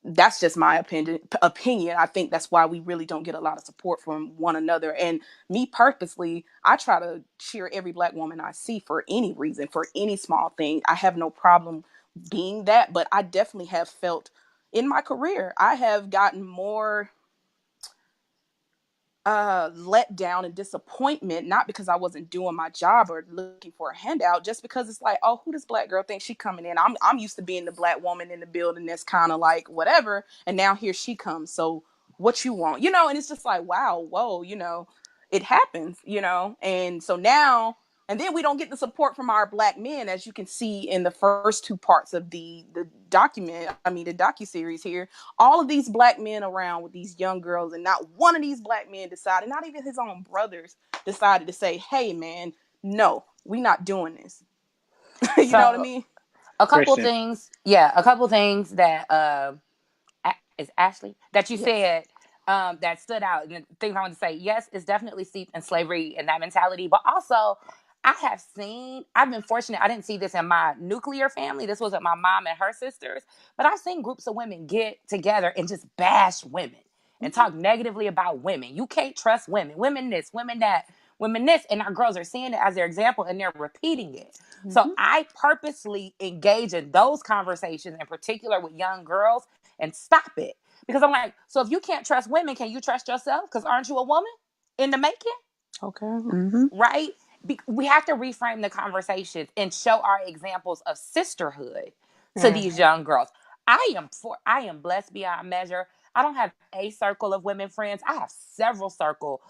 That's just my opinion. I think that's why we really don't get a lot of support from one another. And me purposely, I try to cheer every Black woman I see for any reason, for any small thing. I have no problem being that, but I definitely have felt in my career, I have gotten more let down and disappointment, not because I wasn't doing my job or looking for a handout, just because it's like, oh, who does Black girl think she coming in? I'm used to being the Black woman in the building that's kind of like whatever, and now here she comes. So what you want, and it's just like, wow, whoa, it happens, and so now. And then we don't get the support from our Black men, as you can see in the first two parts of the docu-series here. All of these Black men around with these young girls, and not one of these Black men decided, not even his own brothers decided to say, hey, man, no, we not doing this. You know what I mean? A couple Christian. things that is Ashley that you said that stood out, and things I want to say. Yes, it's definitely steeped in slavery and that mentality, but also I've been fortunate. I didn't see this in my nuclear family. This wasn't my mom and her sisters, but I've seen groups of women get together and just bash women and talk negatively about women. You can't trust women. Women this, women that, women this. And our girls are seeing it as their example and they're repeating it. Mm-hmm. So I purposely engage in those conversations, in particular with young girls, and stop it. Because I'm like, so if you can't trust women, can you trust yourself? Because aren't you a woman in the making? Okay. Mm-hmm. Right? We have to reframe the conversations and show our examples of sisterhood to these young girls. I am blessed beyond measure. I don't have a circle of women friends. I have several circles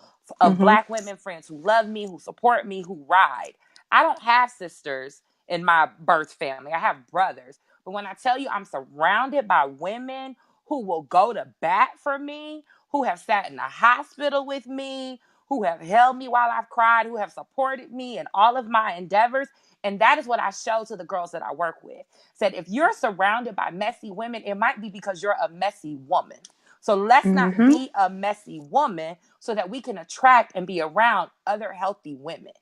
of Black women friends who love me, who support me, who ride. I don't have sisters in my birth family. I have brothers. But when I tell you I'm surrounded by women who will go to bat for me, who have sat in the hospital with me, who have held me while I've cried, who have supported me in all of my endeavors. And that is what I show to the girls that I work with. Said, if you're surrounded by messy women, it might be because you're a messy woman. So let's not be a messy woman so that we can attract and be around other healthy women.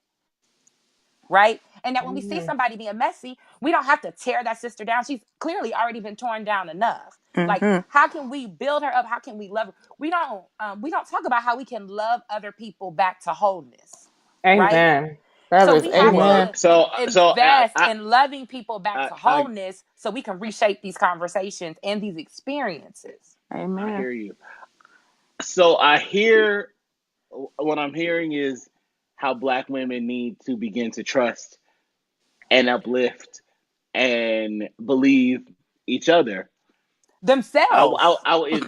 Right? And that when we see somebody being messy, we don't have to tear that sister down. She's clearly already been torn down enough. Like, how can we build her up? How can we love her? We don't talk about how we can love other people back to wholeness. Amen. Right? So we have to invest in loving people back to wholeness so we can reshape these conversations and these experiences. Amen. I hear you. So what I'm hearing is how Black women need to begin to trust and uplift and believe each other. Themselves.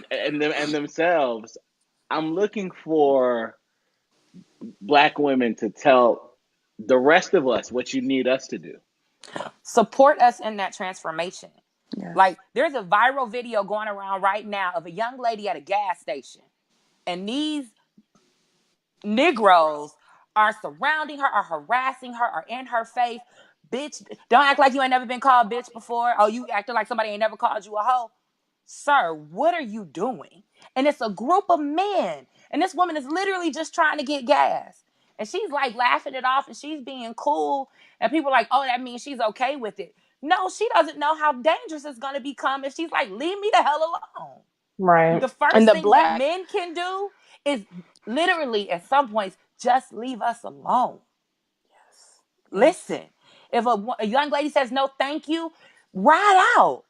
And themselves. I'm looking for Black women to tell the rest of us what you need us to do. Support us in that transformation. Yeah. Like, there's a viral video going around right now of a young lady at a gas station. And these Negroes are surrounding her, are harassing her, are in her face. Bitch, don't act like you ain't never been called bitch before. Oh, you acting like somebody ain't never called you a hoe. Sir, what are you doing? And it's a group of men. And this woman is literally just trying to get gas. And she's like laughing it off and she's being cool. And people are like, oh, that means she's okay with it. No, she doesn't know how dangerous it's going to become if she's like, leave me the hell alone. Right. The first thing that men can do is literally at some points, just leave us alone. Yes. Listen, if a young lady says no, thank you, ride out.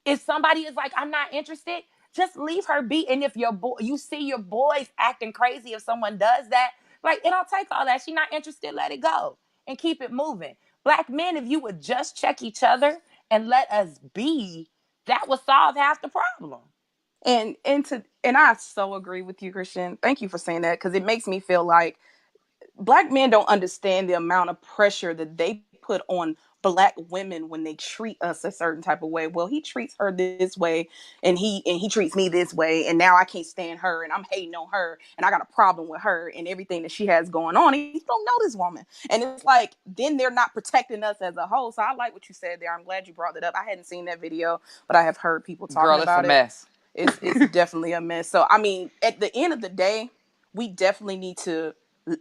If somebody is like, I'm not interested, just leave her be. And if you see your boys acting crazy, if someone does that, like, it don't take all that. She's not interested, let it go and keep it moving. Black men, if you would just check each other and let us be, that would solve half the problem. And I so agree with you, Christian. Thank you for saying that, because it makes me feel like Black men don't understand the amount of pressure that they put on Black women when they treat us a certain type of way. Well, he treats her this way, and he treats me this way, and now I can't stand her, and I'm hating on her, and I got a problem with her and everything that she has going on. And you don't know this woman, and it's like then they're not protecting us as a whole. So I like what you said there. I'm glad you brought that up. I hadn't seen that video, but I have heard people talking Girl, it's about a it. mess. It's definitely a mess. So I mean, at the end of the day, we definitely need to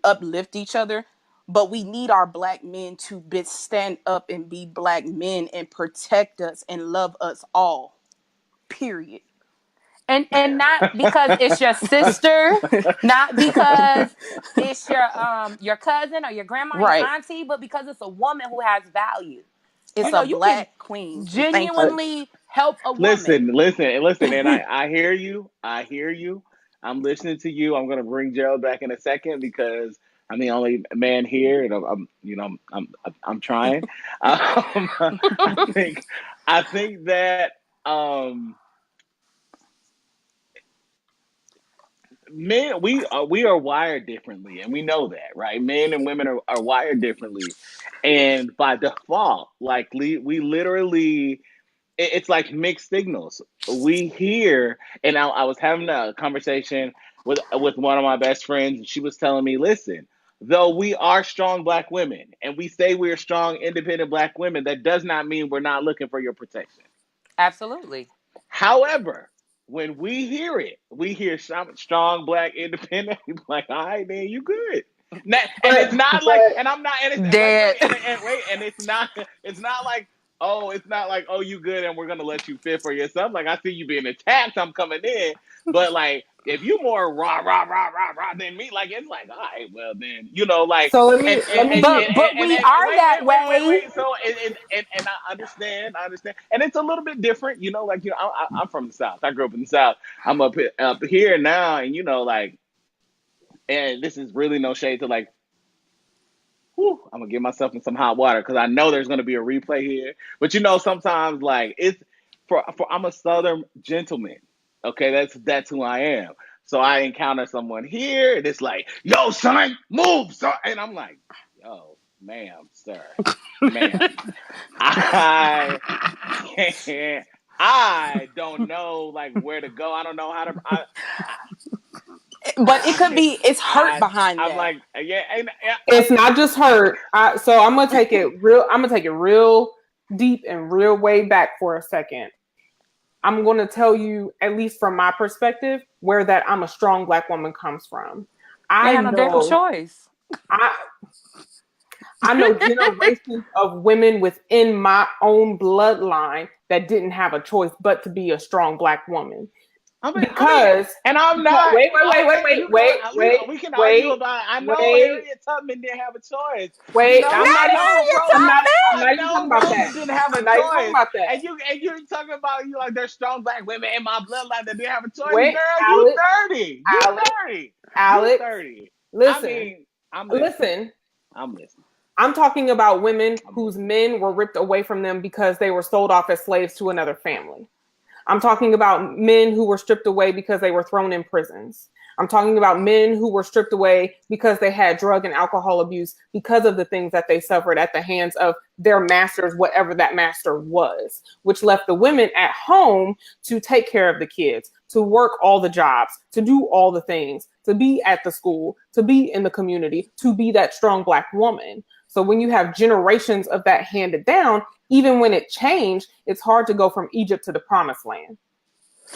uplift each other, but we need our Black men to stand up and be Black men and protect us and love us all. Period. And not because it's your sister, not because it's your cousin or your grandma, Right. your auntie, but because it's a woman who has value. It's a Black queen. Genuinely help a woman. Listen, and I hear you. I'm listening to you. I'm gonna bring Gerald back in a second because I'm the only man here, and I'm trying. I think that men we are wired differently, and we know that, right? Men and women are wired differently, and by default, like we literally it's like mixed signals. We hear, and I was having a conversation with one of my best friends, and she was telling me, listen, though we are strong Black women, and we say we're strong, independent Black women, that does not mean we're not looking for your protection. Absolutely. However, when we hear strong Black independent, we're like, all right, man, you good. And it's not like, and I'm not, and it's Dead. wait, and it's not like, oh, you good, and we're gonna let you fit for yourself. Like, I see you being attacked, I'm coming in, but like, if you more rah than me, like, it's like, all right, well then, like. So let me. But we are that way. Wait. So and I understand, and it's a little bit different, like I'm from the South. I grew up in the South. I'm up here now, and like, and this is really no shade to like. Whew, I'm gonna get myself in some hot water because I know there's gonna be a replay here. But sometimes like it's for I'm a Southern gentleman. Okay, that's who I am. So I encounter someone here, and it's like, yo, son, move, son. And I'm like, yo, ma'am, sir, ma'am. I don't know like where to go. I don't know how to but it could be it's hurt behind I'm that. like, yeah, it's not just hurt. So I'm gonna take it real deep and real way back for a second. I'm going to tell you, at least from my perspective, where that I'm a strong Black woman comes from. I have no damn choice. I know generations of women within my own bloodline that didn't have a choice but to be a strong Black woman. Because and I'm not. Wait. We can argue about. I know Harriet Tubman didn't have a choice. Wait, I'm not even talking about that. Didn't have a choice. Talking about that. And you're talking about like there's strong Black women in my bloodline that didn't have a choice. Wait, girl, Alex, you 30. You 30. Alex, you 30. Listen. I'm listening. I'm talking about women whose men were ripped away from them because they were sold off as slaves to another family. I'm talking about men who were stripped away because they were thrown in prisons. I'm talking about men who were stripped away because they had drug and alcohol abuse because of the things that they suffered at the hands of their masters, whatever that master was, which left the women at home to take care of the kids, to work all the jobs, to do all the things, to be at the school, to be in the community, to be that strong Black woman. So when you have generations of that handed down, even when it changed, it's hard to go from Egypt to the promised land.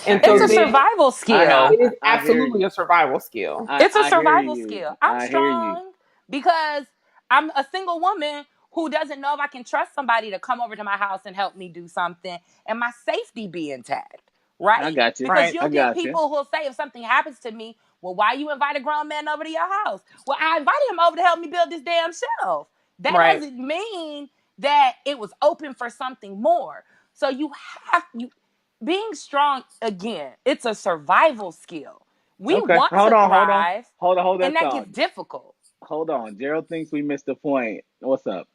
And it's a survival skill. It is absolutely a survival skill. It's a survival skill. I'm strong because I'm a single woman who doesn't know if I can trust somebody to come over to my house and help me do something and my safety be intact. Right? I got you. Because you'll get people who'll say if something happens to me, well, why you invite a grown man over to your house? Well, I invited him over to help me build this damn shelf. That doesn't mean that it was open for something more. So being strong, again, it's a survival skill. We want to thrive. Hold on. And that gets difficult. Hold on. Gerald thinks we missed the point. What's up?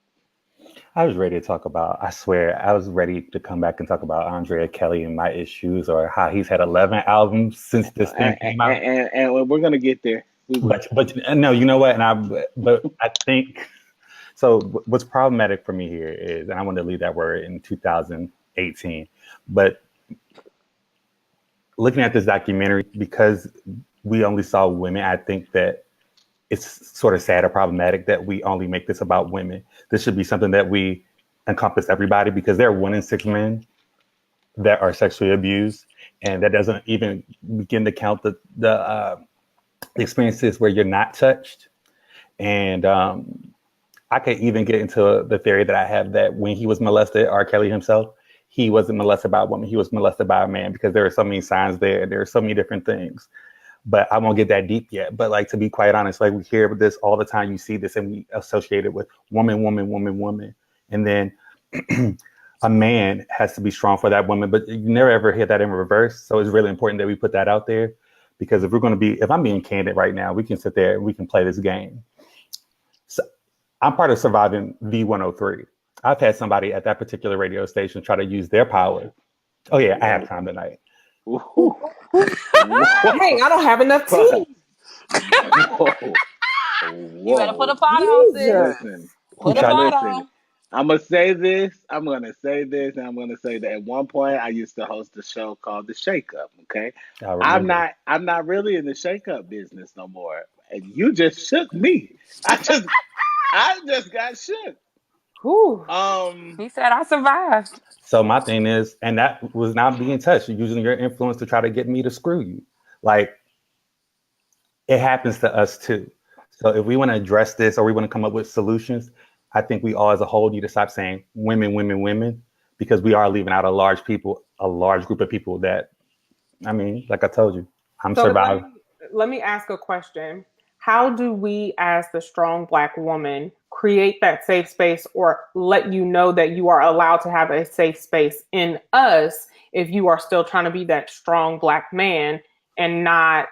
I was ready to talk about, I swear, I was ready to come back and talk about Andrea Kelly and my issues, or how he's had 11 albums since this thing came out. And we're gonna get there. We will. But no, you know what? But I think, so what's problematic for me here is, and I want to leave that word in 2018, but looking at this documentary, because we only saw women, I think that it's sort of sad or problematic that we only make this about women. This should be something that we encompass everybody, because there are 1 in 6 men that are sexually abused, and that doesn't even begin to count the experiences where you're not touched. And I could even get into the theory that I have that when he was molested, R. Kelly himself, he wasn't molested by a woman, he was molested by a man, because there are so many signs there. There are so many different things. But I won't get that deep yet. But like, to be quite honest, like, we hear this all the time. You see this and we associate it with woman, woman, woman, woman. And then a man has to be strong for that woman, but you never ever hear that in reverse. So it's really important that we put that out there, because if I'm being candid right now, we can sit there and we can play this game. So I'm part of Surviving V103. I've had somebody at that particular radio station try to use their power. Oh yeah, I have time tonight. Hey, I don't have enough tea. You better put a pot on, sis. Listen, Put a pot on. I'm gonna say this, and I'm gonna say that at one point I used to host a show called The Shake Up. Okay, I'm not really in the shake up business no more. And you just shook me. I just got shook. Ooh. He said I survived. So my thing is, and that was not being touched, using your influence to try to get me to screw you. Like, it happens to us too. So if we want to address this, or we want to come up with solutions, I think we all as a whole need to stop saying women, women, women, because we are leaving out a large group of people that, I mean, like I told you, I'm surviving. Let me ask a question. How do we, as the strong Black woman, create that safe space, or let you know that you are allowed to have a safe space in us if you are still trying to be that strong Black man and not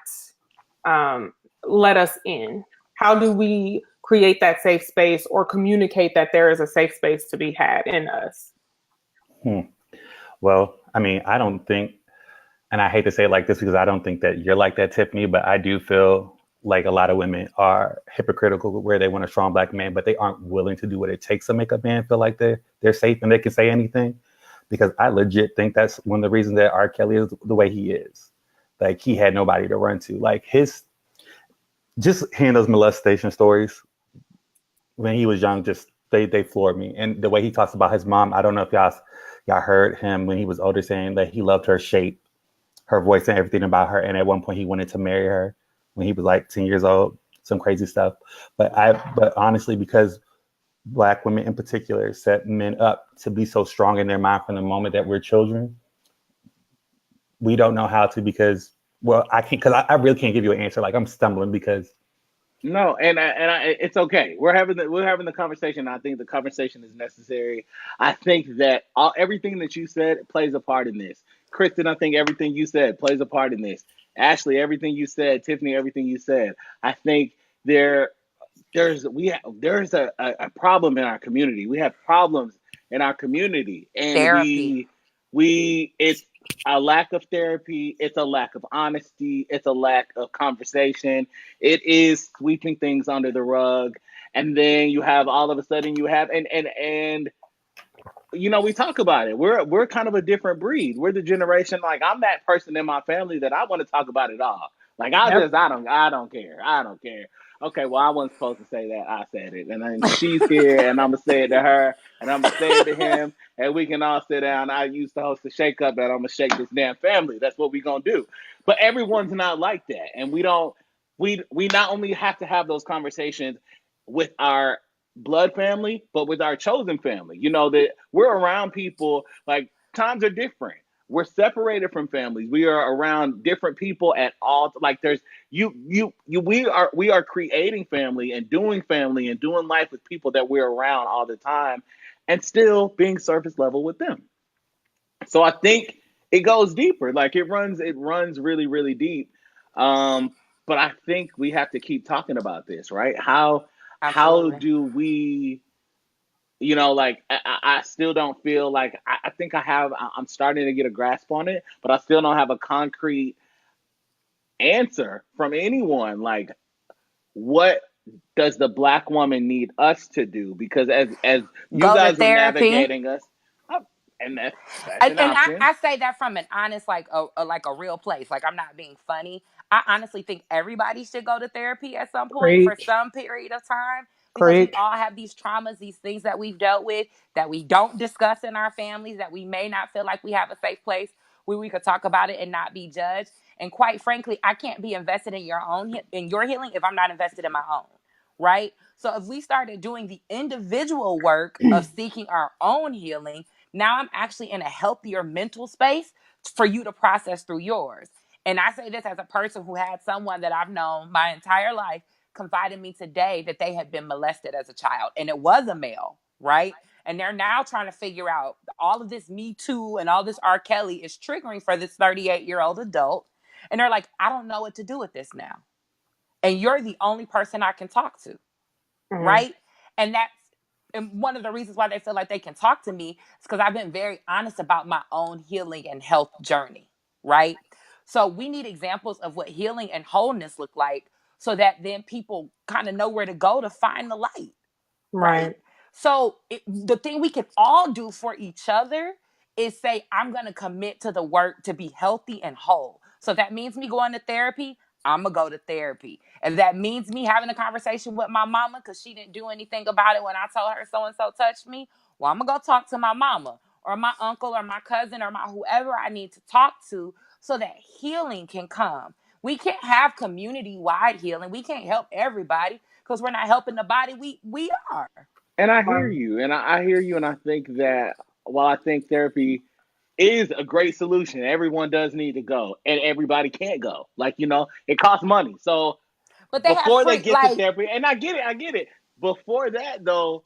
let us in? How do we create that safe space, or communicate that there is a safe space to be had in us? Well, I mean, I don't think, and I hate to say it like this because I don't think that you're like that, Tiffany, but I do feel like a lot of women are hypocritical where they want a strong Black man, but they aren't willing to do what it takes to make a man feel like they're safe and they can say anything. Because I legit think that's one of the reasons that R. Kelly is the way he is. Like, he had nobody to run to. Like, just hearing those molestation stories when he was young, just they floored me. And the way he talks about his mom, I don't know if y'all heard him when he was older saying that he loved her shape, her voice, and everything about her. And at one point he wanted to marry her when he was like 10 years old, some crazy stuff. But honestly, because Black women in particular set men up to be so strong in their mind from the moment that we're children, we don't know how to, because, well, I can't, because I really can't give you an answer. Like, I'm stumbling because. No, and it's okay. We're having the conversation. I think the conversation is necessary. I think that everything that you said plays a part in this. Kristen, I think everything you said plays a part in this. Ashley, everything you said. Tiffany, everything you said. I think there's a problem in our community. We have problems in our community, and Therapy. it's a lack of therapy. It's a lack of honesty. It's a lack of conversation. It is sweeping things under the rug, and then you have all of a sudden you have and you know, we talk about it. We're kind of a different breed. We're the generation, like, I'm that person in my family that I want to talk about it all. Like, I don't care. Okay, well, I wasn't supposed to say that. I said it. And then she's here, and I'm going to say it to her, and I'm going to say it to him, and we can all sit down. I used to host a shake up, and I'm going to shake this damn family. That's what we're going to do. But everyone's not like that. And we not only have to have those conversations with our blood family, but with our chosen family. You know, that we're around people, like, times are different. We're separated from families. We are around different people at all. Like, there's we are creating family and doing life with people that we're around all the time, and still being surface level with them. So I think it goes deeper. Like, it runs really, really deep. But I think we have to keep talking about this, right? How Absolutely. do we You know, like I still don't feel like I think I'm starting to get a grasp on it, but I still don't have a concrete answer from anyone. Like, what does the Black woman need us to do? Because as you Go to guys were therapy. navigating us, and that's And, an and I, option. I say that from an honest, like a real place. Like, I'm not being funny. I honestly think everybody should go to therapy at some point for Preach. some period of time, because we Preach. all have these traumas, these things that we've dealt with that we don't discuss in our families, that we may not feel like we have a safe place where we could talk about it and not be judged. And quite frankly, I can't be invested in your healing if I'm not invested in my own. Right? So if we started doing the individual work of seeking our own healing, now I'm actually in a healthier mental space for you to process through yours. And I say this as a person who had someone that I've known my entire life confide in me today that they had been molested as a child, and it was a male, right? And they're now trying to figure out all of this Me Too and all this R. Kelly is triggering for this 38-year-old adult. And they're like, I don't know what to do with this now. And you're the only person I can talk to, Mhm. right? And that's and one of the reasons why they feel like they can talk to me is because I've been very honest about my own healing and health journey, right? So we need examples of what healing and wholeness look like, so that then people kind of know where to go to find the light, right? Right. So the thing we can all do for each other is say, I'm going to commit to the work to be healthy and whole. So if that means me going to therapy, I'm going to go to therapy. If that means me having a conversation with my mama because she didn't do anything about it when I told her so-and-so touched me, well, I'm going to go talk to my mama or my uncle or my cousin or my whoever I need to talk to, so that healing can come. We can't have community-wide healing. We can't help everybody because we're not helping the body we are. And I hear Right. you, and I hear you, and I think that while I think therapy is a great solution, everyone does need to go, and everybody can't go. Like, it costs money. So But they have before they free, get to like, therapy, and I get it. Before that, though,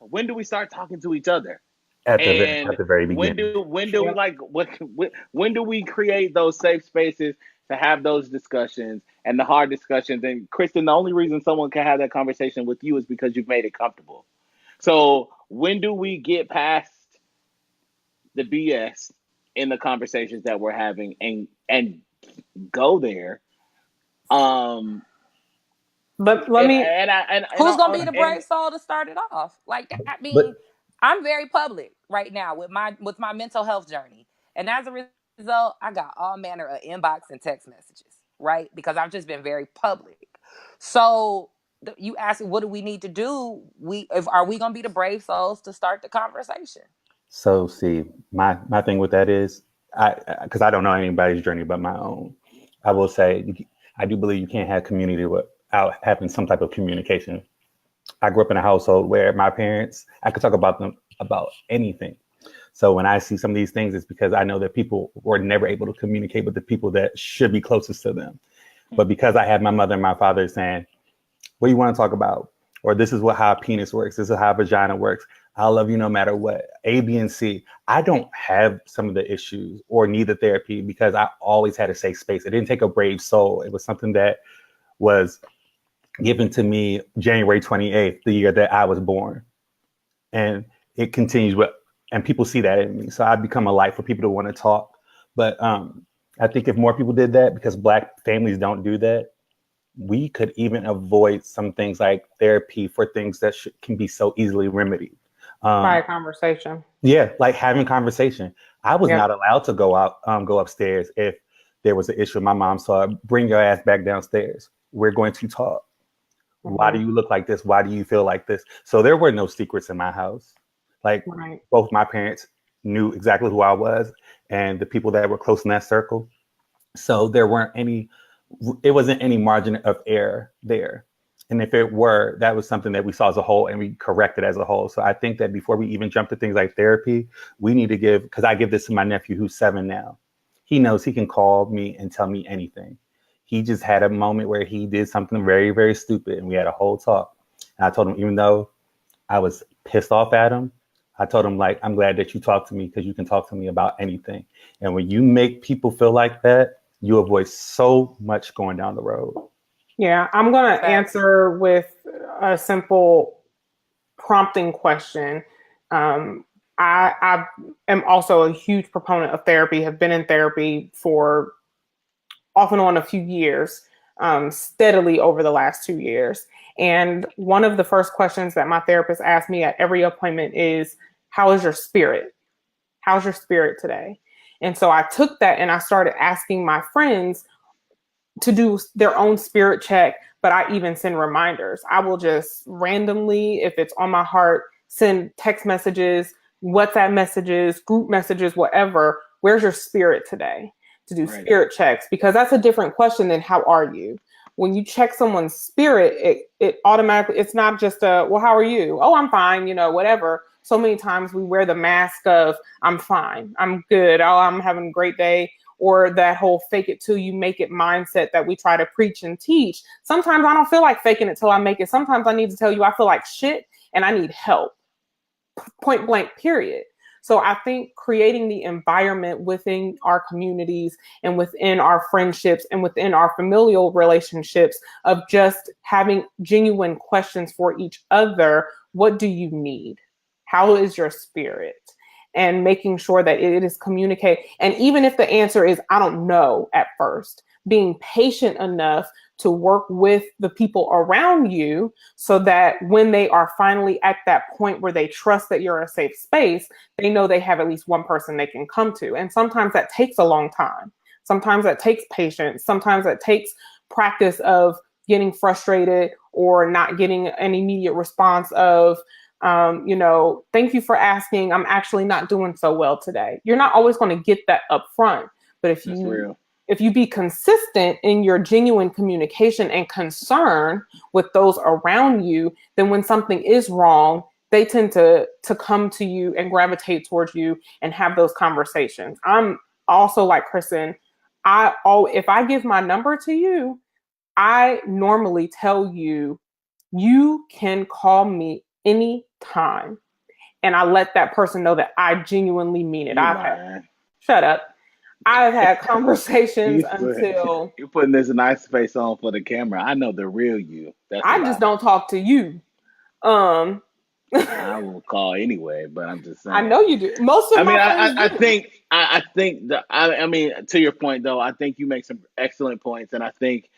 when do we start talking to each other? at And the very when beginning. do when do we Yep. like what when do we create those safe spaces to have those discussions and the hard discussions? And Kristen, the only reason someone can have that conversation with you is because you've made it comfortable. So when do we get past the BS in the conversations that we're having and go there? Um, But let and me. and I who's gonna be the and brave soul to start it off? Like, I mean, But I'm very public right now with my mental health journey, and as a result, I got all manner of inbox and text messages, right? Because I've just been very public. So you ask me, what do we need to do? Are we gonna be the brave souls to start the conversation? so see, my thing with that is because I don't know anybody's journey but my own. I will say I do believe you can't have community without having some type of communication. I grew up in a household where my parents, I could talk about them about anything. So when I see some of these things, it's because I know that people were never able to communicate with the people that should be closest to them. But because I had my mother and my father saying, what do you want to talk about? Or this is how a penis works. This is how a vagina works. I'll love you no matter what. A, B, and C. I don't have some of the issues or need the therapy because I always had a safe space. It didn't take a brave soul. It was something that was given to me January 28th, the year that I was born. And it continues with, and people see that in me. So I become a light for people to want to talk. But I think if more people did that, because Black families don't do that, we could even avoid some things like therapy for things that can be so easily remedied. By a conversation. Yeah, like having conversation. I was Yep. not allowed to go upstairs if there was an issue. My mom saw, bring your ass back downstairs. We're going to talk. Why do Mhm. you look like this? Why do you feel like this? So there were no secrets in my house. Like Right. both my parents knew exactly who I was and the people that were close in that circle. So it wasn't any margin of error there. And if it were, that was something that we saw as a whole and we corrected as a whole. So I think that before we even jump to things like therapy, we need to because I give this to my nephew who's 7 now. He knows he can call me and tell me anything. He just had a moment where he did something very, very stupid and we had a whole talk. And I told him, even though I was pissed off at him, I told him, like, I'm glad that you talked to me because you can talk to me about anything. And when you make people feel like that, you avoid so much going down the road. Yeah, I'm gonna Facts. answer with a simple prompting question. I am also a huge proponent of therapy, have been in therapy for off and on a few years, steadily over the last 2 years. And one of the first questions that my therapist asked me at every appointment is, how is your spirit? How's your spirit today? And so I took that and I started asking my friends to do their own spirit check, but I even send reminders. I will just randomly, if it's on my heart, send text messages, WhatsApp messages, group messages, whatever. Where's your spirit today? To do spirit checks, because that's a different question than how are you? When you check someone's spirit, it automatically, it's not just a, well, how are you? Oh, I'm fine, whatever. So many times we wear the mask of, I'm fine, I'm good, oh, I'm having a great day, or that whole fake it till you make it mindset that we try to preach and teach. Sometimes I don't feel like faking it till I make it. Sometimes I need to tell you I feel like shit and I need help. Point blank, period. So I think creating the environment within our communities and within our friendships and within our familial relationships of just having genuine questions for each other. What do you need? How is your spirit? And making sure that it is communicated. And even if the answer is, I don't know at first, being patient enough to work with the people around you so that when they are finally at that point where they trust that you're a safe space, they know they have at least one person they can come to. And sometimes that takes a long time. Sometimes that takes patience. Sometimes that takes practice of getting frustrated or not getting an immediate response of, thank you for asking. I'm actually not doing so well today. You're not always going to get that up front, but if you be consistent in your genuine communication and concern with those around you, then when something is wrong, they tend to come to you and gravitate towards you and have those conversations. I'm also like Kristen. If I give my number to you, I normally tell you, you can call me anytime. And I let that person know that I genuinely mean it. Shut up. I've had conversations until you're putting this nice face on for the camera. I know the real you. I just don't talk to you. I will call anyway, but I'm just saying. I know you do. Most of my friends do. I think that I mean, to your point though, I think you make some excellent points, and I think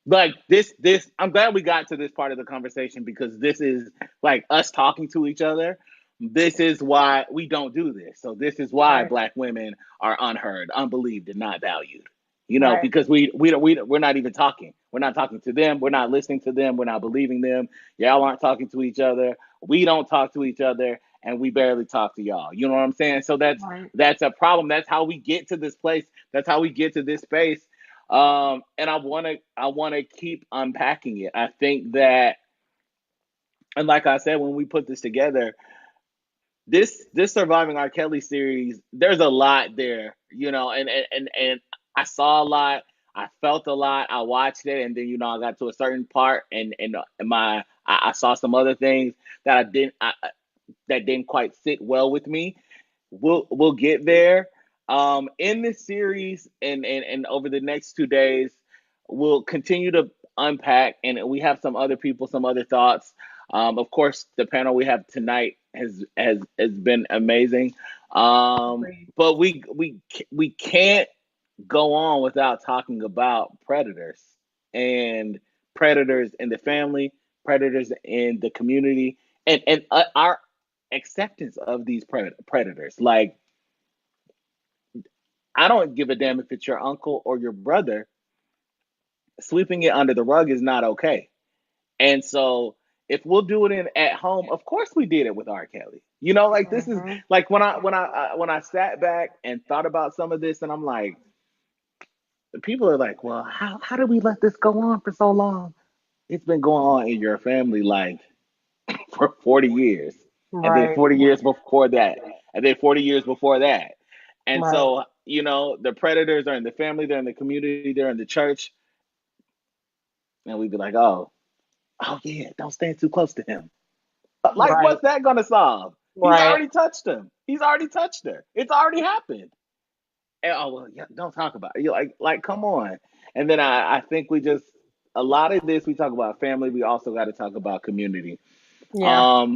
like this I'm glad we got to this part of the conversation, because this is like us talking to each other. This is why we don't do this. So this is why Black women are unheard, unbelieved, and not valued. Because we're not even talking. We're not talking to them. We're not listening to them. We're not believing them. Y'all aren't talking to each other. We don't talk to each other, and we barely talk to y'all. You know what I'm saying? So that's a problem. That's how we get to this place. That's how we get to this space. And I wanna keep unpacking it. I think that, and like I said, when we put this together, this Surviving R. Kelly series, there's a lot there, and I saw a lot, I felt a lot, I watched it, and then I got to a certain part, and I saw some other things that that didn't quite sit well with me. We'll get there. In this series, and over the next 2 days, we'll continue to unpack, and we have some other people, some other thoughts. Of course, the panel we have tonight has been amazing. But we can't go on without talking about predators, and predators in the family, predators in the community, and our acceptance of these predators. Like, I don't give a damn if it's your uncle or your brother. Sweeping it under the rug is not okay. And so if we'll do it at home, of course we did it with R. Kelly. Like, this is like when I sat back and thought about some of this, and I'm like, people are like, well, how did we let this go on for so long? It's been going on in your family like for 40 years. And then 40 years before that. And then 40 years before that. And so, the predators are in the family, they're in the community, they're in the church. And we'd be like, oh yeah, don't stand too close to him. Like, what's that gonna solve? He's already touched him. He's already touched her. It's already happened. And, well, yeah, don't talk about it. You're like, come on. And then I think a lot of this, we talk about family. We also got to talk about community. Yeah.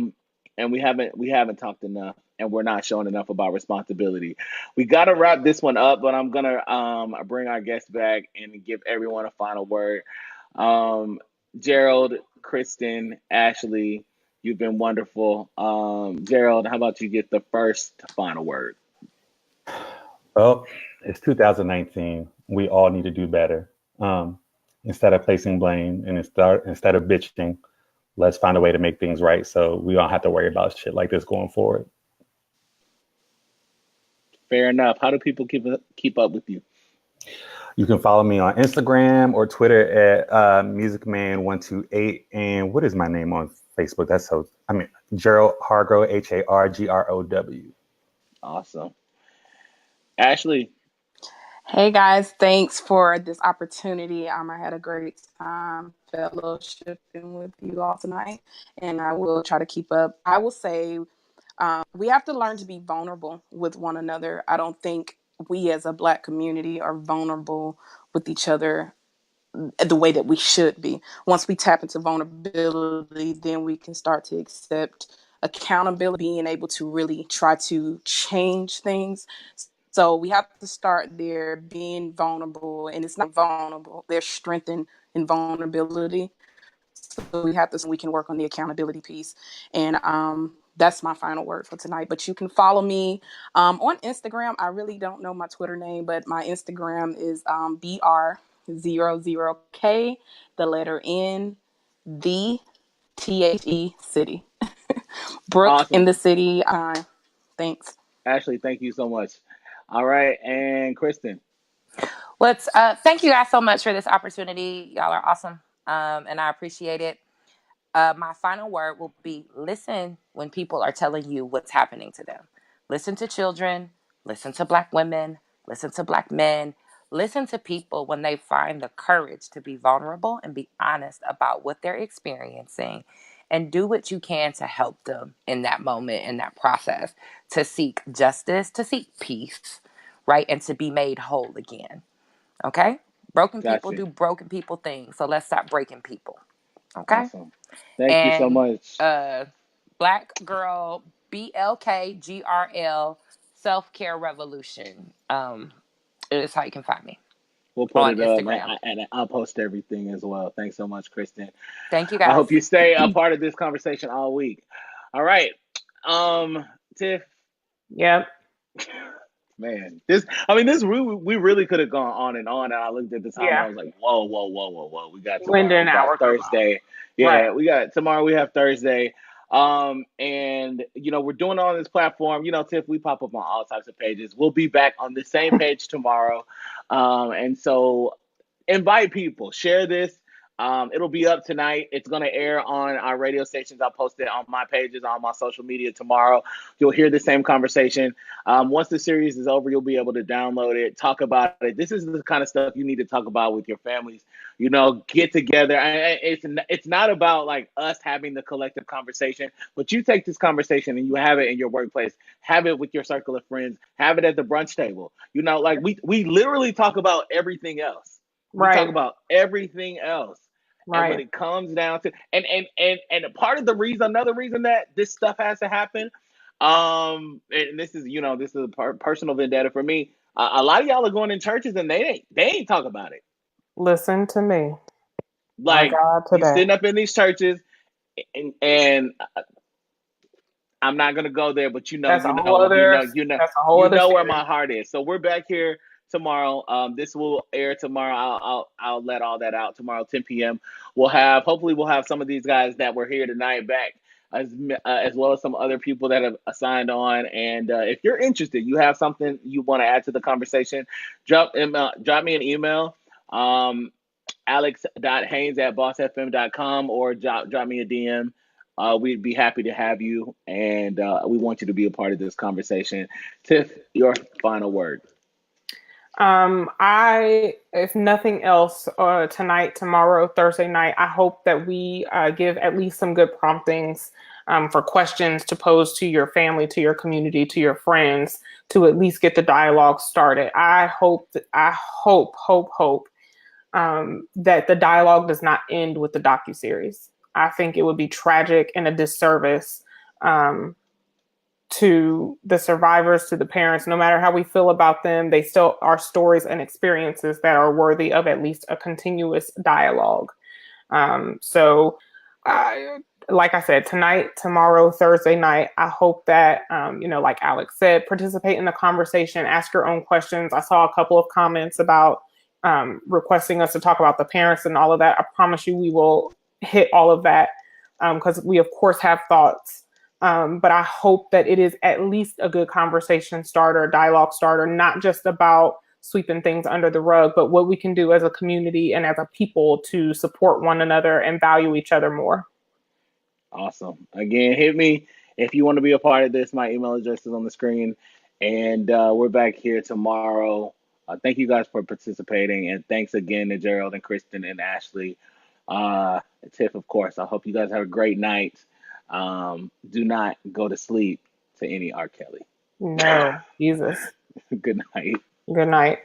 and we haven't talked enough, and we're not showing enough about responsibility. We got to wrap this one up, but I'm gonna bring our guests back and give everyone a final word. Um, Gerald, Kristen, Ashley, you've been wonderful. Gerald, how about you get the first final word? Well, it's 2019. We all need to do better. Instead of placing blame and instead of bitching, let's find a way to make things right so we don't have to worry about shit like this going forward. Fair enough. How do people keep up with you? You can follow me on Instagram or Twitter at musicman128. And what is my name on Facebook? Gerald Hargrow, Hargrow. Awesome. Ashley. Hey guys, thanks for this opportunity. I had a great time fellowshipping with you all tonight, and I will try to keep up. I will say we have to learn to be vulnerable with one another. I don't think we as a Black community are vulnerable with each other the way that we should be. Once we tap into vulnerability, then we can start to accept accountability, being able to really try to change things. So we have to start there, being vulnerable, and it's not vulnerable. There's strength in vulnerability. So we have to, so we can work on the accountability piece. And that's my final word for tonight. But you can follow me on Instagram. I really don't know my Twitter name, but my Instagram is BR00K, the letter N, the THE city. Brooke Awesome. in the city. Thanks. Ashley, thank you so much. All right, and Kristen. Thank you guys so much for this opportunity. Y'all are awesome, and I appreciate it. My final word will be listen when people are telling you what's happening to them. Listen to children, listen to Black women, listen to Black men, listen to people when they find the courage to be vulnerable and be honest about what they're experiencing, and do what you can to help them in that moment, in that process, to seek justice, to seek peace, right? And to be made whole again. Okay? Broken people Gotcha. do broken people things. So let's stop breaking people. Okay? Awesome. Thank you so And much. Black Girl, BLKGRL, Self Care Revolution. Is how you can find me We'll put on it up, Instagram. and I'll post everything as well. Thanks so much, Kristen. Thank you I guys. hope you stay a part of this conversation all week. All right. Tiff. Yep. Man, this we really could have gone on and on. And I looked at the time and Yeah. I was like, whoa, whoa, whoa, whoa, whoa. We got When tomorrow. did an We got hour go by? Thursday. Yeah, Right. we got tomorrow. We have Thursday. And we're doing it on this platform. Tiff, we pop up on all types of pages. We'll be back on the same page tomorrow. And so invite people, share this. It'll be up tonight. It's going to air on our radio stations. I'll post it on my pages, on my social media tomorrow. You'll hear the same conversation. Once the series is over, you'll be able to download it, talk about it. This is the kind of stuff you need to talk about with your families. Get together. It's not about like us having the collective conversation, but you take this conversation and you have it in your workplace, have it with your circle of friends, have it at the brunch table. Like we literally talk about everything else. We talk about everything else. And when it comes down to and another reason that this stuff has to happen, and this is a personal vendetta for me. A lot of y'all are going in churches and they ain't talk about it. Listen to me. Like God, you sitting up in these churches, and I'm not gonna go there, but that's a whole other where my heart is. So we're back here tomorrow. This will air tomorrow. I'll let all that out tomorrow, 10 p.m. Hopefully we'll have some of these guys that were here tonight back, as well as some other people that have signed on. And if you're interested, you have something you want to add to the conversation, drop me an email. Alex.Haynes@BossFM.com, or drop me a DM. We'd be happy to have you, and we want you to be a part of this conversation. Tiff, your final word. If nothing else, tonight, tomorrow, Thursday night, I hope that we give at least some good promptings for questions to pose to your family, to your community, to your friends, to at least get the dialogue started. I hope that the dialogue does not end with the docu-series. I think it would be tragic and a disservice to the survivors, to the parents. No matter how we feel about them, they still are stories and experiences that are worthy of at least a continuous dialogue. So, like I said, tonight, tomorrow, Thursday night, I hope that, like Alex said, participate in the conversation, ask your own questions. I saw a couple of comments about requesting us to talk about the parents and all of that. I promise you we will hit all of that because we, of course, have thoughts. But I hope that it is at least a good conversation starter, dialogue starter, not just about sweeping things under the rug, but what we can do as a community and as a people to support one another and value each other more. Awesome. Again, hit me if you want to be a part of this. My email address is on the screen. And we're back here tomorrow. Thank you guys for participating. And thanks again to Gerald and Kristen and Ashley. Tiff, of course. I hope you guys have a great night. Do not go to sleep to any R. Kelly. No, Jesus. Good night. Good night.